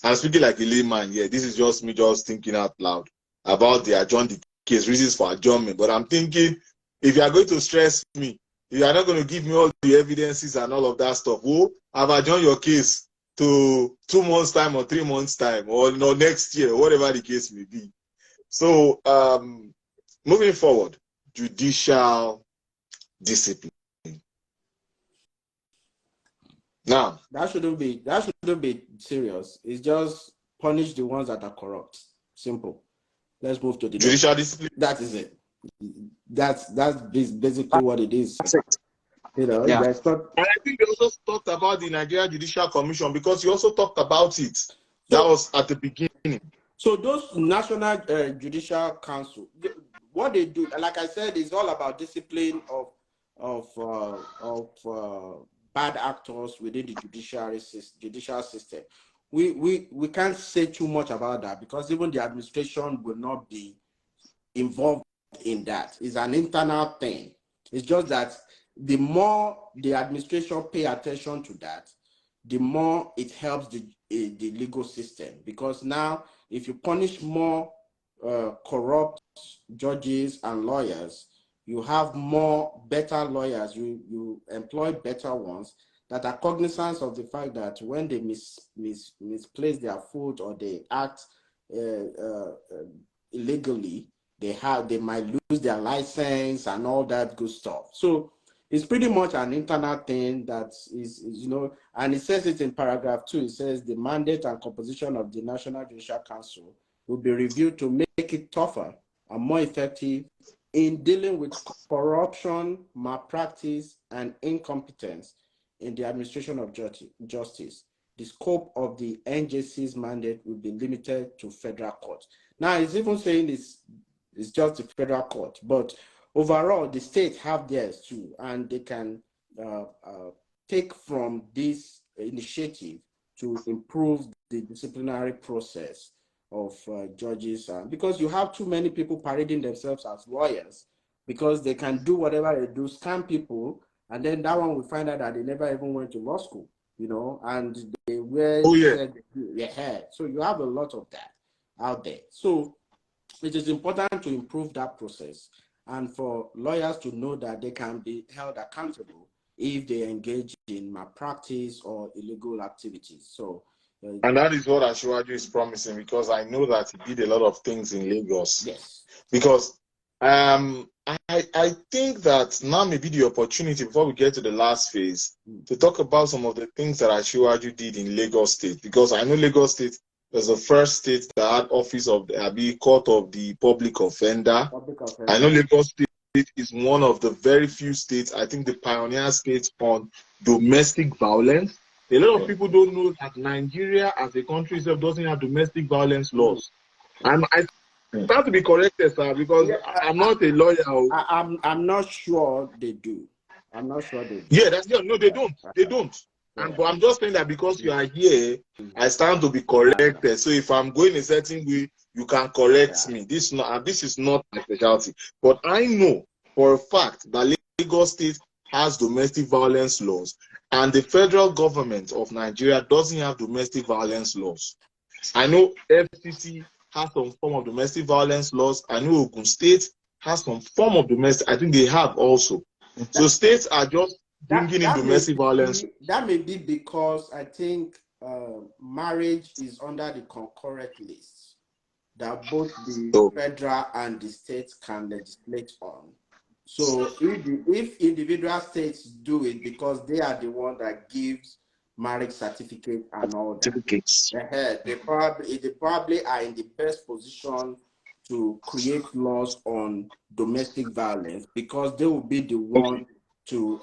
Speaker 1: I'm speaking like a layman. Yeah, this is just me just thinking out loud about the adjourned case, reasons for adjournment. But I'm thinking, if you are going to stress me, you are not going to give me all the evidences and all of that stuff. Oh, I've adjourned your case to 2 months' time or 3 months' time or no, next year, whatever the case may be. So, moving forward, judicial discipline. Now,
Speaker 2: that shouldn't be serious. It's just punish the ones that are corrupt. Simple. Let's move to the
Speaker 1: judicial discipline.
Speaker 2: That is it. That's basically what it is. You know,
Speaker 3: yeah.
Speaker 2: And
Speaker 1: I think you also talked about the Nigerian Judicial Commission because you also talked about it. That was at the beginning.
Speaker 2: So those National Judicial Council, what they do, like I said, is all about discipline of bad actors within the judicial system. We can't say too much about that because even the administration will not be involved in that. It's an internal thing. It's just that the more the administration pay attention to that, the more it helps the legal system. Because now, if you punish more corrupt judges and lawyers, you have more better lawyers. You employ better ones that are cognizant of the fact that when they misplace their foot or they act illegally, they might lose their license and all that good stuff. So it's pretty much an internal thing that is, you know, and it says it in paragraph 2. It says the mandate and composition of the National Judicial Council will be reviewed to make it tougher and more effective in dealing with corruption, malpractice, and incompetence in the administration of justice. The scope of the NJC's mandate will be limited to federal court. Now, it's even saying it's just the federal court, but overall, the states have theirs too, and they can take from this initiative to improve the disciplinary process of judges, because you have too many people parading themselves as lawyers because they can do whatever they do, scam people, and then that one will find out that they never even went to law school, you know, and they were so you have a lot of that out there. So it is important to improve that process and for lawyers to know that they can be held accountable if they engage in malpractice or illegal activities. So
Speaker 1: and that is what Asiwaju is promising, because I know that he did a lot of things in Lagos.
Speaker 2: Yes.
Speaker 1: Because I think that now may be the opportunity, before we get to the last phase, to talk about some of the things that Asiwaju did in Lagos State. Because I know Lagos State was the first state that had office of the Court of the Public Offender. I know Lagos State is one of the very few states, I think the pioneer states on domestic violence. A lot of people don't know that Nigeria as a country itself doesn't have domestic violence laws. And I have to be corrected, sir, because I'm not a lawyer.
Speaker 2: I'm not sure they do. I'm not sure they do.
Speaker 1: Yeah, no, they don't. They don't. But I'm just saying that because you are here, I stand to be corrected. So if I'm going a certain way, you can correct me. This is not my specialty. But I know for a fact that Lagos State has domestic violence laws, and the federal government of Nigeria doesn't have domestic violence laws. I know FCC has some form of domestic violence laws. I know Ogun State has some form of domestic. I think they have also. So states are just bringing in domestic violence.
Speaker 2: That may be because I think marriage is under the concurrent list that both the federal and the states can legislate on. So if individual states do it because they are the one that gives marriage certificate and all that, they probably are in the best position to create laws on domestic violence, because they will be the one to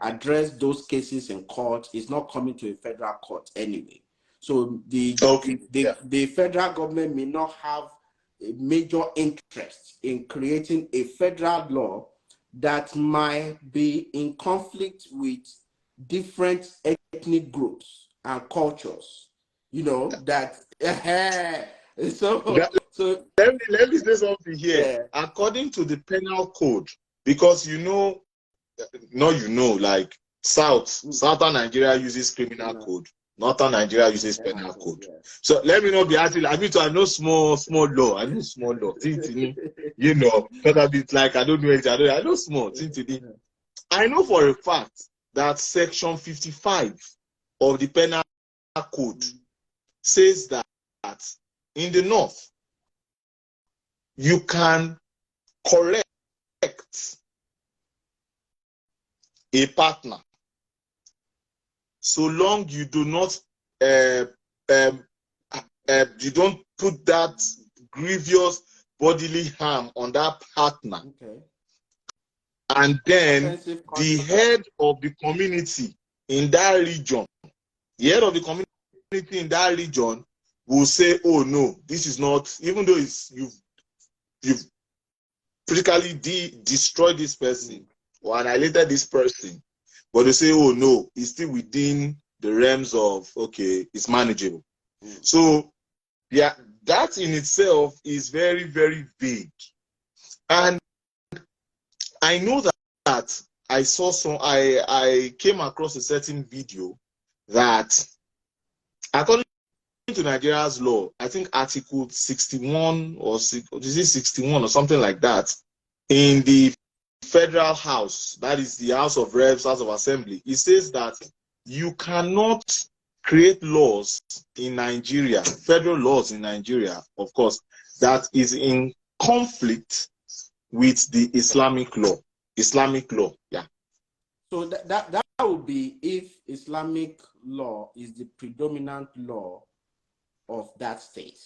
Speaker 2: address those cases in court. It's not coming to a federal court anyway. So the federal government may not have a major interest in creating a federal law that might be in conflict with different ethnic groups and cultures, you know, that so
Speaker 1: let me say something here. According to the penal code, because like southern Nigeria uses criminal code, northern Nigeria uses penal code. So let me not be asking. I know small law. I know small law. You know, a bit like I don't know it. I know small. I know for a fact that section 55 of the penal code says that in the north you can correct a partner so long you do not you don't put that grievous bodily harm on that partner. And then the head of the community in that region, will say, oh no, this is not, even though you've physically destroyed this person or annihilated this person, but they say, oh no, it's still within the realms of, okay, it's manageable. So yeah, that in itself is very, very vague. And I know that I saw some, I came across a certain video that according to Nigeria's law, I think Article 61 or is it 61 or something like that, in the Federal House, that is the House of Reps, House of Assembly, it says that you cannot create laws in Nigeria, federal laws in Nigeria, of course, that is in conflict with the Islamic law. Islamic law, yeah.
Speaker 2: So that would be if Islamic law is the predominant law of that state.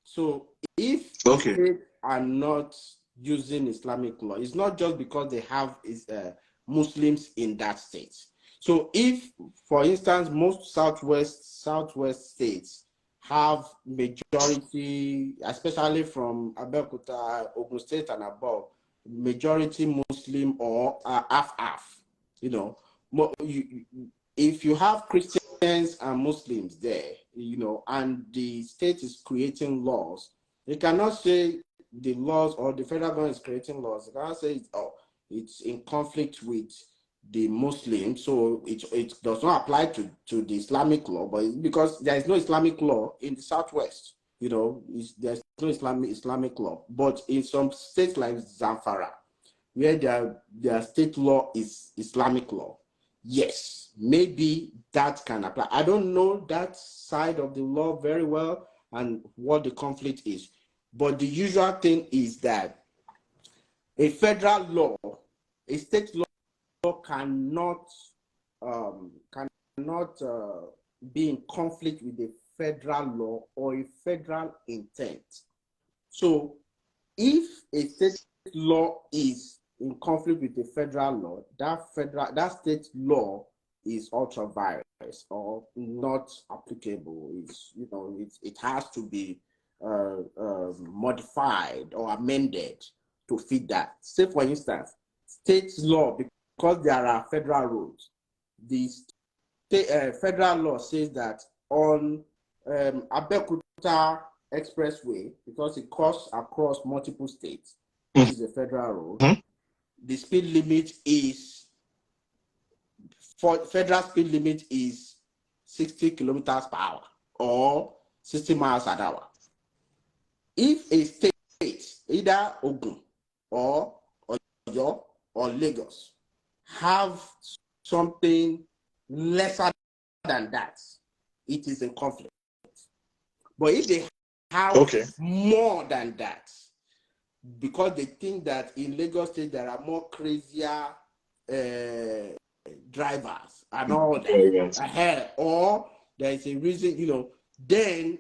Speaker 2: So if the states are not using Islamic law, it's not just because they have Muslims in that state. So if, for instance, most southwest states have majority, especially from Abeokuta, Ogun State and above, majority Muslim or half-half, you know, if you have Christians and Muslims there, you know, and the state is creating laws, they cannot say the laws or the federal government is creating laws. They cannot say, oh, it's in conflict with the Muslims, so it does not apply to the Islamic law, but because there is no Islamic law in the Southwest, you know, there's no Islamic law. But in some states like Zamfara, where their state law is Islamic law, yes, maybe that can apply. I don't know that side of the law very well and what the conflict is, but the usual thing is that a federal law, a state law cannot be in conflict with the federal law or a federal intent. So if a state law is in conflict with the federal law, that state law is ultra vires or not applicable. It's, you know, it has to be modified or amended to fit that. Say, for instance, state law, because there are federal rules, the federal law says that on Abeokuta Expressway, because it cuts across multiple states, which is a federal rule, the speed limit is, federal speed limit is 60 kilometers per hour or 60 miles an hour. If a state, either Ogun or Oyo or Lagos, have something lesser than that, it is in conflict. But if they have more than that, because they think that in Lagos State there are more crazier drivers and all that, or there is a reason, you know, then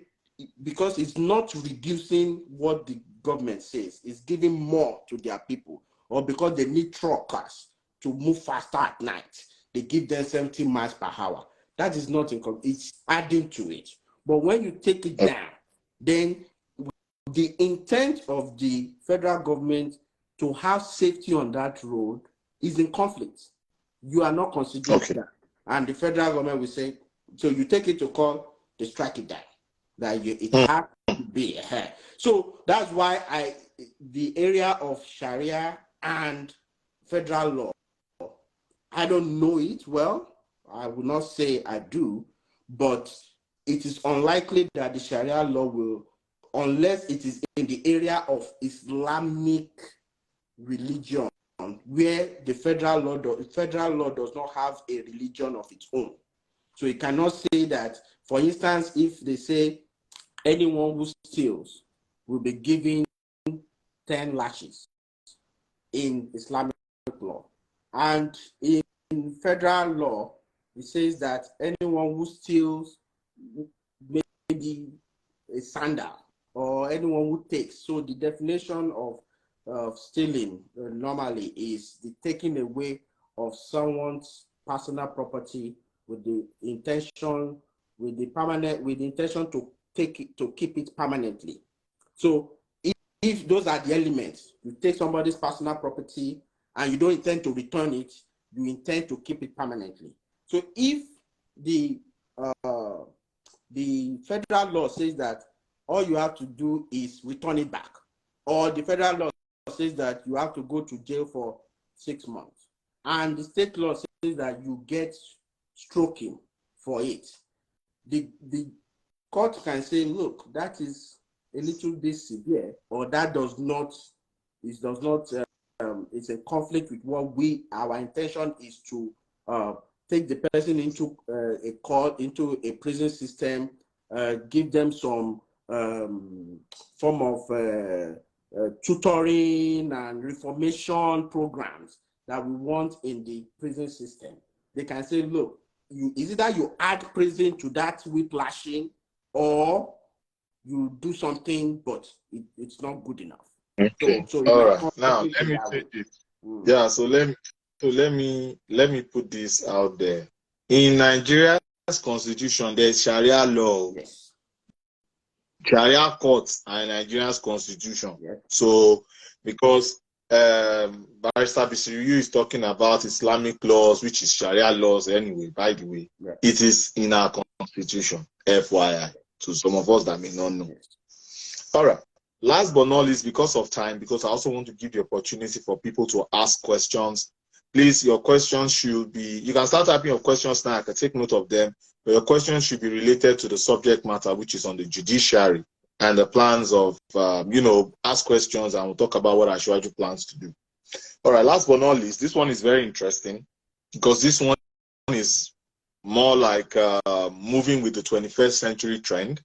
Speaker 2: because it's not reducing what the government says, it's giving more to their people, or because they need truckers to move faster at night, they give them 70 miles per hour. That is not income, it's adding to it. But when you take it down, then the intent of the federal government to have safety on that road is in conflict. You are not considering that. And the federal government will say, so you take it to court, they strike it down. That it has to be ahead. So that's why the area of Sharia and federal law, I don't know it well. I will not say I do, but it is unlikely that the Sharia law will, unless it is in the area of Islamic religion, where the federal law does not have a religion of its own. So you cannot say that, for instance, if they say anyone who steals will be given 10 lashes in Islamic law, and in federal law it says that anyone who steals maybe a sandal, or anyone who takes. So the definition of stealing normally is the taking away of someone's personal property with the intention to keep it permanently. So if those are the elements, you take somebody's personal property and you don't intend to return it, you intend to keep it permanently. So if the federal law says that all you have to do is return it back, or the federal law says that you have to go to jail for 6 months, and the state law says that you get stroking for it, the court can say, look, that is a little bit severe, or that does not, it does not, it's a conflict with what our intention is to take the person into a court, into a prison system, give them some form of tutoring and reformation programs that we want in the prison system. They can say, look, is it that you add prison to that whiplashing, or you do something, but it's not good enough.
Speaker 1: Okay.
Speaker 2: So
Speaker 1: all right. Now let me take it. Yeah. So let me put this out there. In Nigeria's constitution, there's Sharia law.
Speaker 2: Yes.
Speaker 1: Sharia courts are in Nigeria's constitution.
Speaker 2: Yes.
Speaker 1: So because Barrister Bisiriyu is talking about Islamic laws, which is Sharia laws anyway, by the way, yes. It is in our constitution, FYI, to some of us that may not know. Yes. All right. Last but not least, because of time, because I also want to give the opportunity for people to ask questions. Please, your questions should be, you can start typing your questions now, I can take note of them, but your questions should be related to the subject matter, which is on the judiciary and the plans of, ask questions, and we'll talk about what Ashwaju plans to do. All right, last but not least, this one is very interesting because this one is more like moving with the 21st century trend.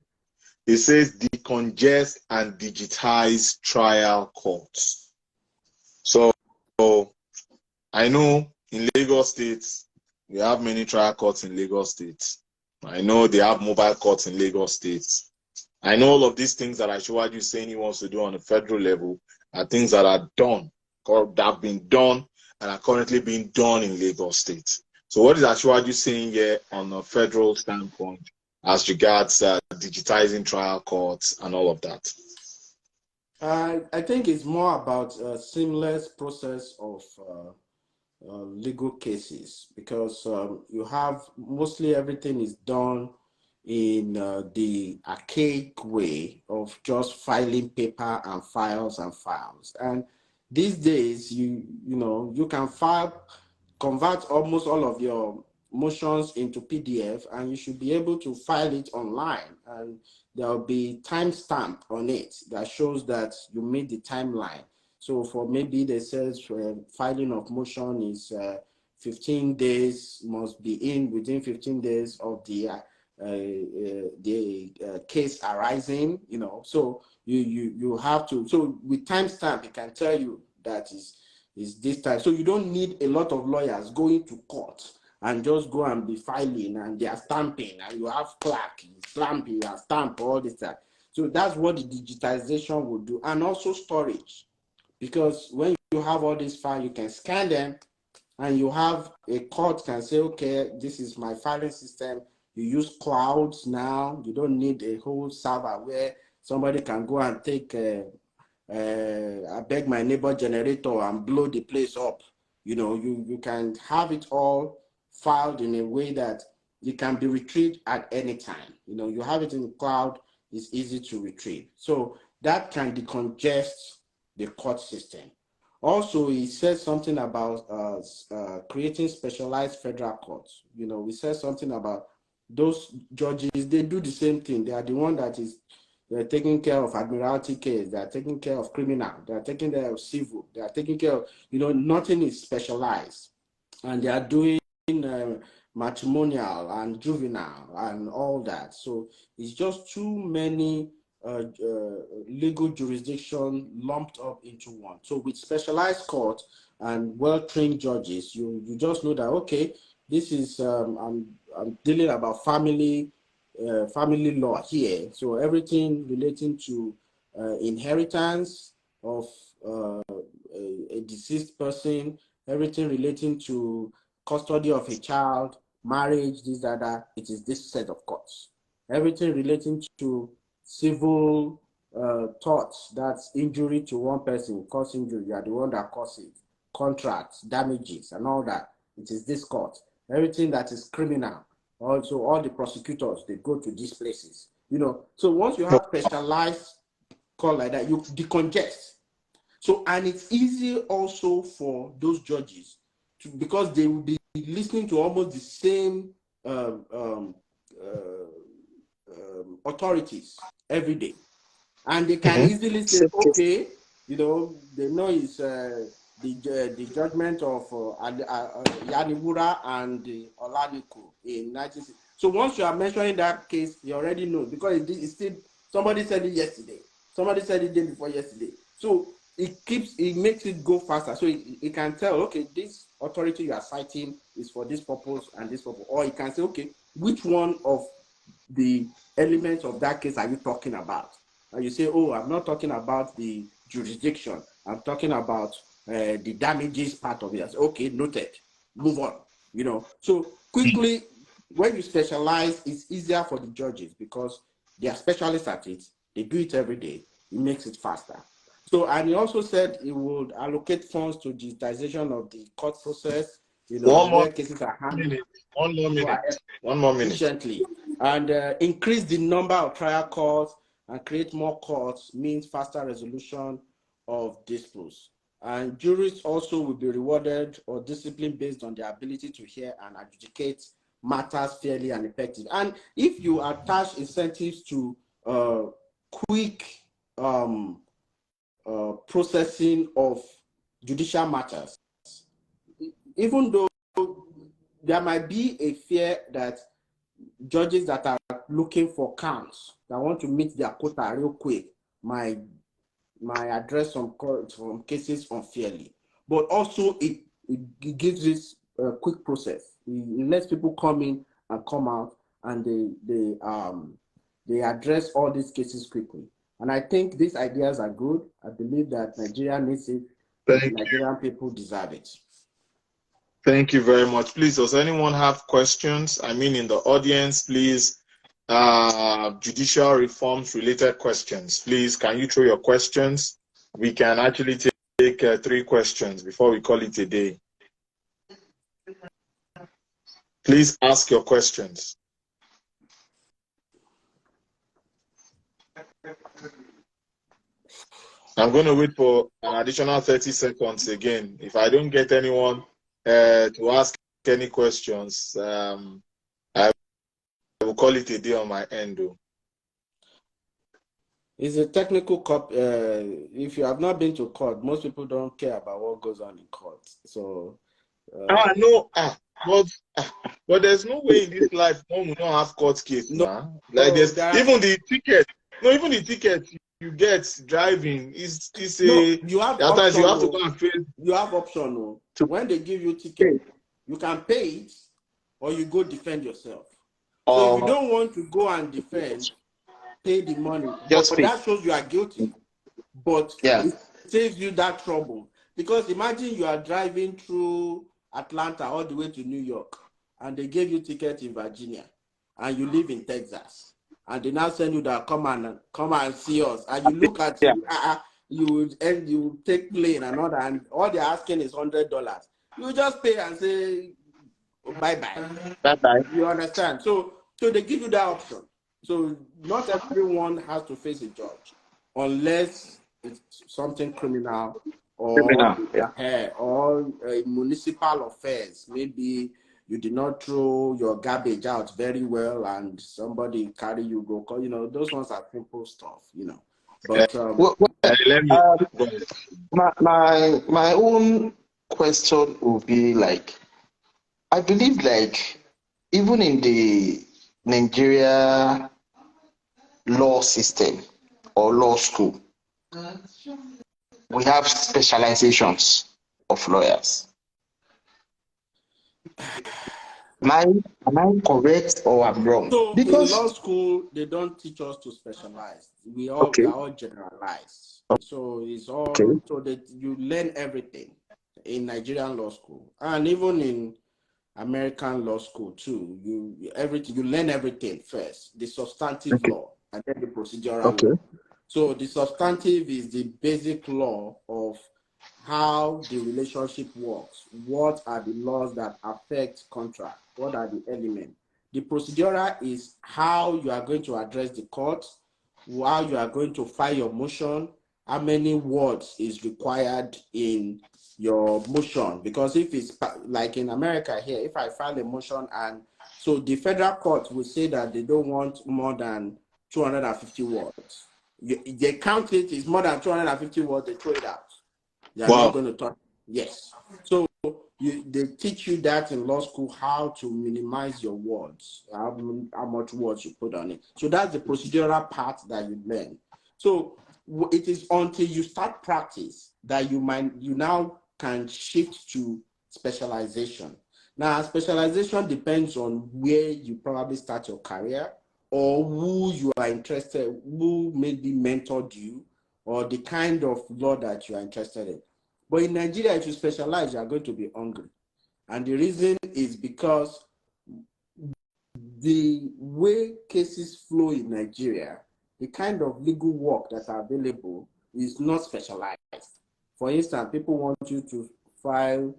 Speaker 1: It says decongest and digitize trial courts. So I know in Lagos State, we have many trial courts in Lagos State. I know they have mobile courts in Lagos State. I know all of these things that Ashwaju is saying he wants to do on a federal level are things that are done, or that have been done and are currently being done in Lagos State. So what is Ashwaju saying here on a federal standpoint as regards digitizing trial courts and all of that?
Speaker 2: I think it's more about a seamless process of legal cases, because you have mostly everything is done in the archaic way of just filing paper and files. And these days, you can convert almost all of your motions into PDF, and you should be able to file it online, and there will be timestamp on it that shows that you made the timeline. So for maybe they says filing of motion is 15 days, must be in within 15 days of the case arising, so you have to, so with timestamp, it can tell you that is this time. So you don't need a lot of lawyers going to court and just go and be filing, and they are stamping, and you have clerk, stamping, you have stamp, all this stuff. So that's what the digitization will do. And also storage, because when you have all these files, you can scan them, and you have a court can say, okay, this is my filing system. You use clouds now. You don't need a whole server where somebody can go and take I beg my neighbor generator and blow the place up. You can have it all filed in a way that it can be retrieved at any time. You have it in the cloud, it's easy to retrieve. So that can decongest the court system. Also, he said something about creating specialized federal courts. We said something about those judges, they do the same thing. They are the one that is they're taking care of admiralty case, they are taking care of criminal, they are taking care of civil, they are taking care of, nothing is specialized. And they are doing matrimonial and juvenile and all that. So it's just too many legal jurisdiction lumped up into one. So with specialized court and well-trained judges, you just know that, okay, this is I'm dealing about family law here. So everything relating to inheritance of a deceased person, everything relating to custody of a child, marriage, this, that, it is this set of courts. Everything relating to civil torts, that's injury to one person, cause injury, you are the one that causes it, contracts, damages, and all that, it is this court. Everything that is criminal, also all the prosecutors, they go to these places. So once you have specialized court like that, you decongest. So, and it's easy also for those judges because they will be listening to almost the same authorities every day, and they can easily say, okay, you know, they know it's the judgment of Yanibura and Olaniku in 1960. So once you are mentioning that case, you already know, because it's still, somebody said it yesterday, somebody said it the day before yesterday. So it makes it go faster. So it can tell, okay, this authority you are citing is for this purpose and this purpose. Or it can say, okay, which one of the elements of that case are you talking about? And you say, oh, I'm not talking about the jurisdiction. I'm talking about the damages part of it. I say, okay, noted. Move on. You know, so quickly, when you specialize, it's easier for the judges because they are specialists at it. They do it every day. It makes it faster. So, and he also said he would allocate funds to digitization of the court process, you know, where cases are handled.
Speaker 1: One more minute.
Speaker 2: Efficiently, and increase the number of trial courts and create more courts means faster resolution of disputes. And juries also will be rewarded or disciplined based on their ability to hear and adjudicate matters fairly and effectively. And if you attach incentives to quick processing of judicial matters, even though there might be a fear that judges that are looking for counts, that want to meet their quota real quick, might address some cases unfairly. But also it gives this quick process. It lets people come in and come out, and they address all these cases quickly. And I think these ideas are good. I believe that Nigeria needs it. Nigerian people deserve it.
Speaker 1: Thank you very much. Please, does anyone have questions? I mean, in the audience, please, judicial reforms related questions. Please, can you throw your questions? We can actually take 3 questions before we call it a day. Please ask your questions. I'm going to wait for an additional 30 seconds again. If I don't get anyone to ask any questions, I will call it a day on my end, though.
Speaker 2: It's a technical if you have not been to court, most people don't care about what goes on in court. So
Speaker 1: no, but there's no way in this life one will not have court case. No, like there's even the ticket. No, even the ticket you get driving is
Speaker 2: you have option.
Speaker 1: You have to go and face.
Speaker 2: You have option. No. When they give you ticket, you can pay it, or you go defend yourself. So if you don't want to go and defend, pay the money. But that shows you are guilty. But it saves you that trouble. Because imagine you are driving through Atlanta all the way to New York, and they gave you ticket in Virginia, and you live in Texas, and they now send you that come and see us, and you look at you take plane and all that, and all they're asking is $100. You just pay and say bye. You understand? So they give you that option. So not everyone has to face a judge unless it's something criminal or municipal affairs. Maybe you did not throw your garbage out very well and somebody carry you go. You know, those ones are simple stuff. You know, but
Speaker 3: my own question would be like, I believe like even in the Nigeria law system or law school, we have specializations of lawyers. Am I correct or I'm wrong?
Speaker 2: So because in law school, they don't teach us to specialize. We are all generalized. So it's all so that you learn everything in Nigerian law school, and even in American law school too. You learn everything first, the substantive law, and then the procedural law. So the substantive is the basic law of how the relationship works. What are the laws that affect contract? What are the elements? The procedural is how you are going to address the court, how you are going to file your motion, how many words is required in your motion, because if it's like in America here, if I file a motion and so the federal court will say that they don't want more than 250 words. They count it, it's more than 250 words, they throw it out. They're not going to talk. Yes. So they teach you that in law school, how to minimize your words, how much words you put on it. So that's the procedural part that you learn. So it is until you start practice that you now can shift to specialization. Now, specialization depends on where you probably start your career or who you are interested, who maybe mentored you, or the kind of law that you are interested in. But in Nigeria, if you specialize, you are going to be hungry. And the reason is because the way cases flow in Nigeria, the kind of legal work that are available is not specialized. For instance, people want you to file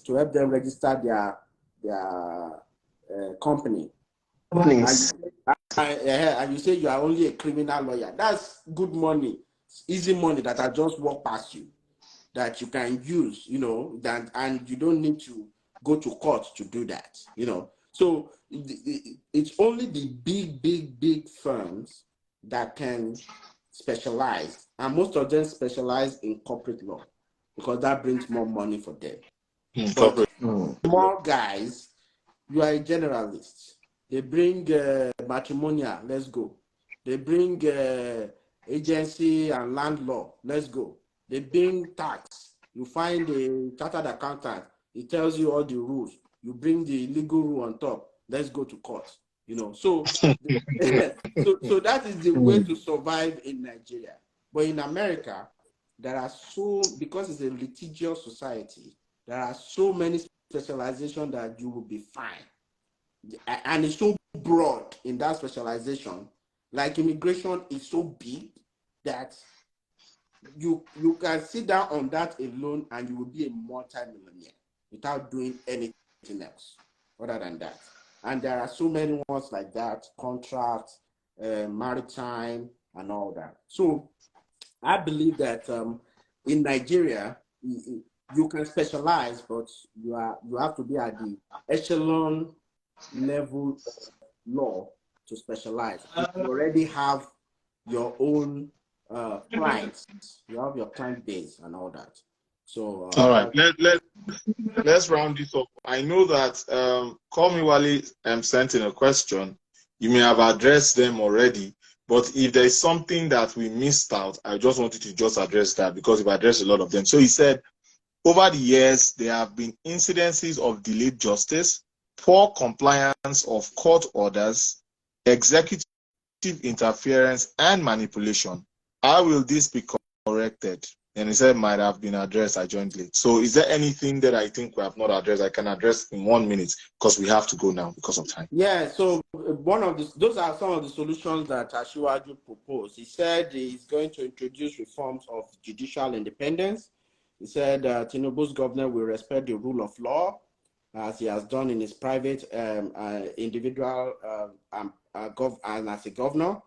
Speaker 2: to help them register their company. And you say you are only a criminal lawyer. That's good money, easy money that I just walk past you, that you can use, and you don't need to go to court to do that, So it's only the big firms that can specialize, and most of them specialize in corporate law because that brings more money for them. But small guys, you are a generalist. They bring matrimonial, let's go. They bring agency and land law, let's go. They bring tax. You find a chartered accountant, he tells you all the rules. You bring the legal rule on top, let's go to court. So so that is the way to survive in Nigeria. But in America, because it's a litigious society, there are so many specializations that you will be fine. And it's so broad in that specialization. Like immigration is so big that you can sit down on that alone and you will be a multi-millionaire without doing anything else other than that. And there are so many ones like that, contracts, maritime, and all that. So I believe that in Nigeria, you can specialize, but you have to be at the echelon level law to specialize. You already have your own clients, you have your client base and all that. So
Speaker 1: all right, let's round this up. I know that Komiwali sent in a question. You may have addressed them already, but if there is something that we missed out, I just wanted to just address that because you've addressed a lot of them. So he said, over the years, there have been incidences of delayed justice, poor compliance of court orders, executive interference, and manipulation. How will this be corrected? And he said might have been addressed adjointly. So is there anything that I think we have not addressed I can address in 1 minute because we have to go now because of time?
Speaker 2: Yeah, so those are some of the solutions that Asiwaju proposed. He said he's going to introduce reforms of judicial independence. He said Tinubu's government will respect the rule of law as he has done in his private individual and as a governor.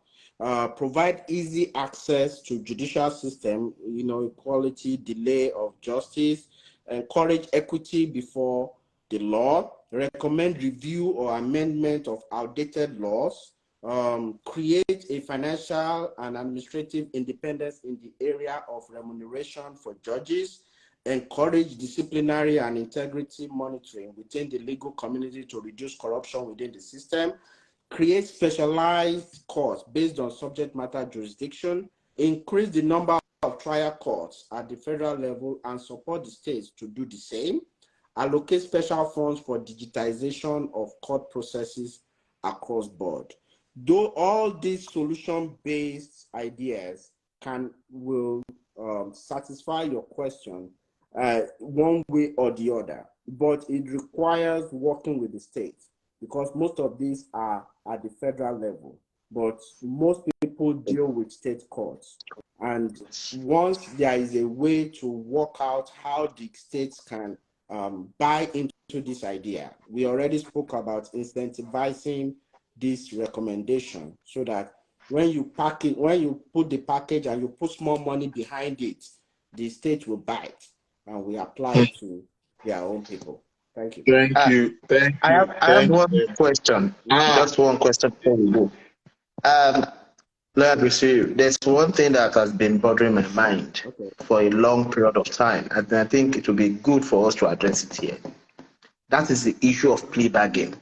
Speaker 2: Provide easy access to judicial system, equality, delay of justice, encourage equity before the law, recommend review or amendment of outdated laws, create a financial and administrative independence in the area of remuneration for judges, encourage disciplinary and integrity monitoring within the legal community to reduce corruption within the system, create specialized courts based on subject matter jurisdiction, increase the number of trial courts at the federal level and support the states to do the same, allocate special funds for digitization of court processes across board. Though all these solution-based ideas will satisfy your question one way or the other, but it requires working with the states because most of these are at the federal level, but most people deal with state courts. And once there is a way to work out how the states can buy into this idea, we already spoke about incentivizing this recommendation so that when you pack it, when you put the package and you put small money behind it, the state will bite and we apply it to their own people. Thank you.
Speaker 1: Thank you. Thank you.
Speaker 3: I have one question. Just one question before we go. There's one thing that has been bothering my mind for a long period of time, and I think it will be good for us to address it here. That is the issue of plea bargain.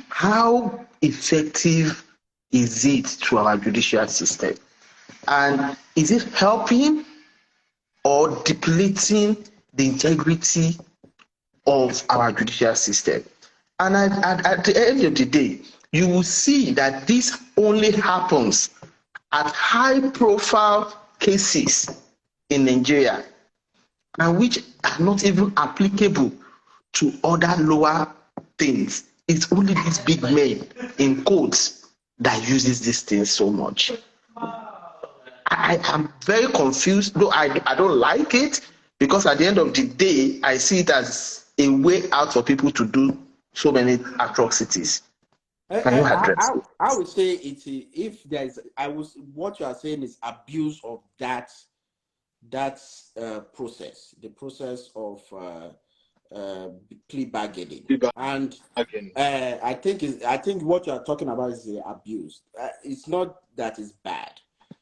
Speaker 3: How effective is it to our judicial system? And is it helping or depleting the integrity of our judicial system? And at the end of the day, you will see that this only happens at high-profile cases in Nigeria, and which are not even applicable to other lower things. It's only these big men in courts that uses these things so much. I am very confused, though I don't like it, because at the end of the day, I see it as a way out for people to do so many atrocities. Can you address it?
Speaker 2: I would say what you are saying is abuse of that process, the process of plea bargaining. And I think what you are talking about is the abuse. It's not that it's bad.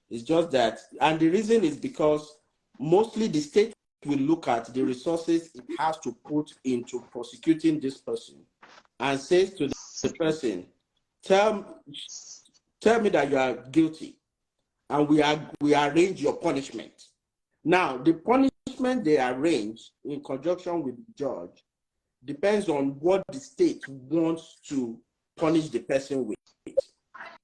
Speaker 2: It's just that, and the reason is because mostly the state will look at the resources it has to put into prosecuting this person and says to the person, tell me that you are guilty, and we arrange your punishment. Now, the punishment they arrange in conjunction with the judge depends on what the state wants to punish the person with.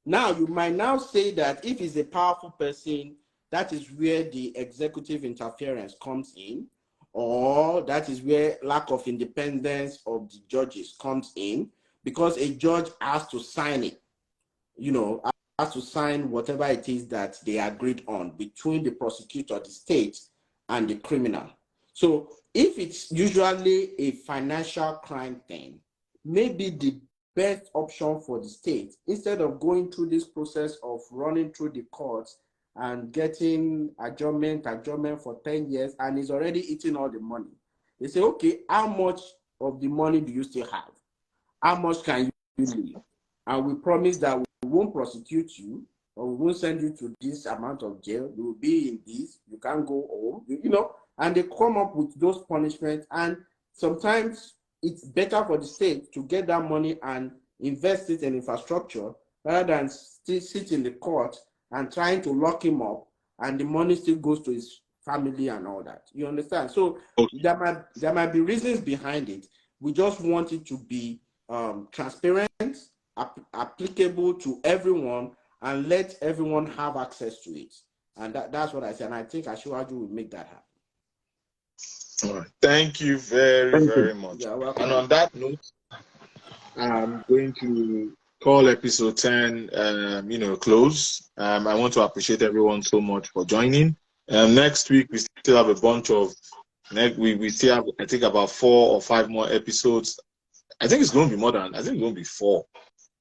Speaker 2: Now, you might now say that if he's a powerful person, that is where the executive interference comes in, or that is where lack of independence of the judges comes in, because a judge has to sign it, has to sign whatever it is that they agreed on between the prosecutor, the state, and the criminal. So if it's usually a financial crime thing, maybe the best option for the state, instead of going through this process of running through the courts and getting adjournment for 10 years, and is already eating all the money, they say, okay, how much of the money do you still have? How much can you leave? And we promise that we won't prosecute you, or we won't send you to this amount of jail. You will be in this, you can't go home, and they come up with those punishments. And sometimes it's better for the state to get that money and invest it in infrastructure rather than still sit in the court and trying to lock him up, and the money still goes to his family and all that. You understand? So there might be reasons behind it. We just want it to be transparent, applicable to everyone, and let everyone have access to it. And that's what I said. And I think Asiwaju will make that happen.
Speaker 1: All right. Thank you very much. And on that note, I'm going to call episode 10, close. I want to appreciate everyone so much for joining. Next week, we still have a bunch of, we still have, I think, about 4 or 5 more episodes. I think it's going to be more than, I think it's going to be 4.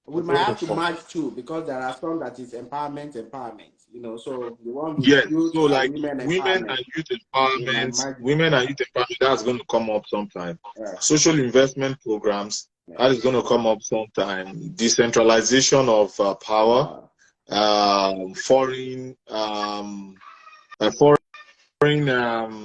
Speaker 2: We might have to merge 2, because there are some that is empowerment, so the one with
Speaker 1: so like women and youth empowerment, that's going to come up sometime. Yeah. Social investment programs, that is going to come up sometime. Decentralization of power, foreign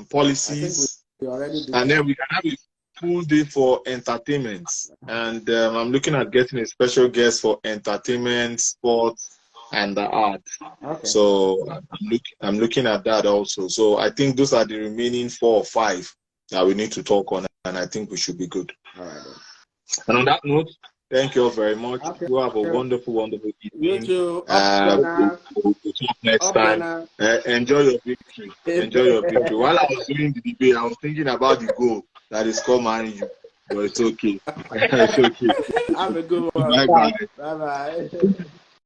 Speaker 1: policies, and then we can have a full day for entertainment. And I'm looking at getting a special guest for entertainment, sports, and the art. Okay. So I'm looking at that also. So I think those are the remaining 4 or 5 that we need to talk on, and I think we should be good. All right. And on that note, thank you all very much. Okay. You have a wonderful evening.
Speaker 2: You too.
Speaker 1: We'll talk next time. Enjoy your victory. Enjoy your victory. While I was doing the debate, I was thinking about the goal that is called Man U, but it's okay. It's okay.
Speaker 2: Have a good one.
Speaker 1: Bye-bye.
Speaker 2: Bye-bye.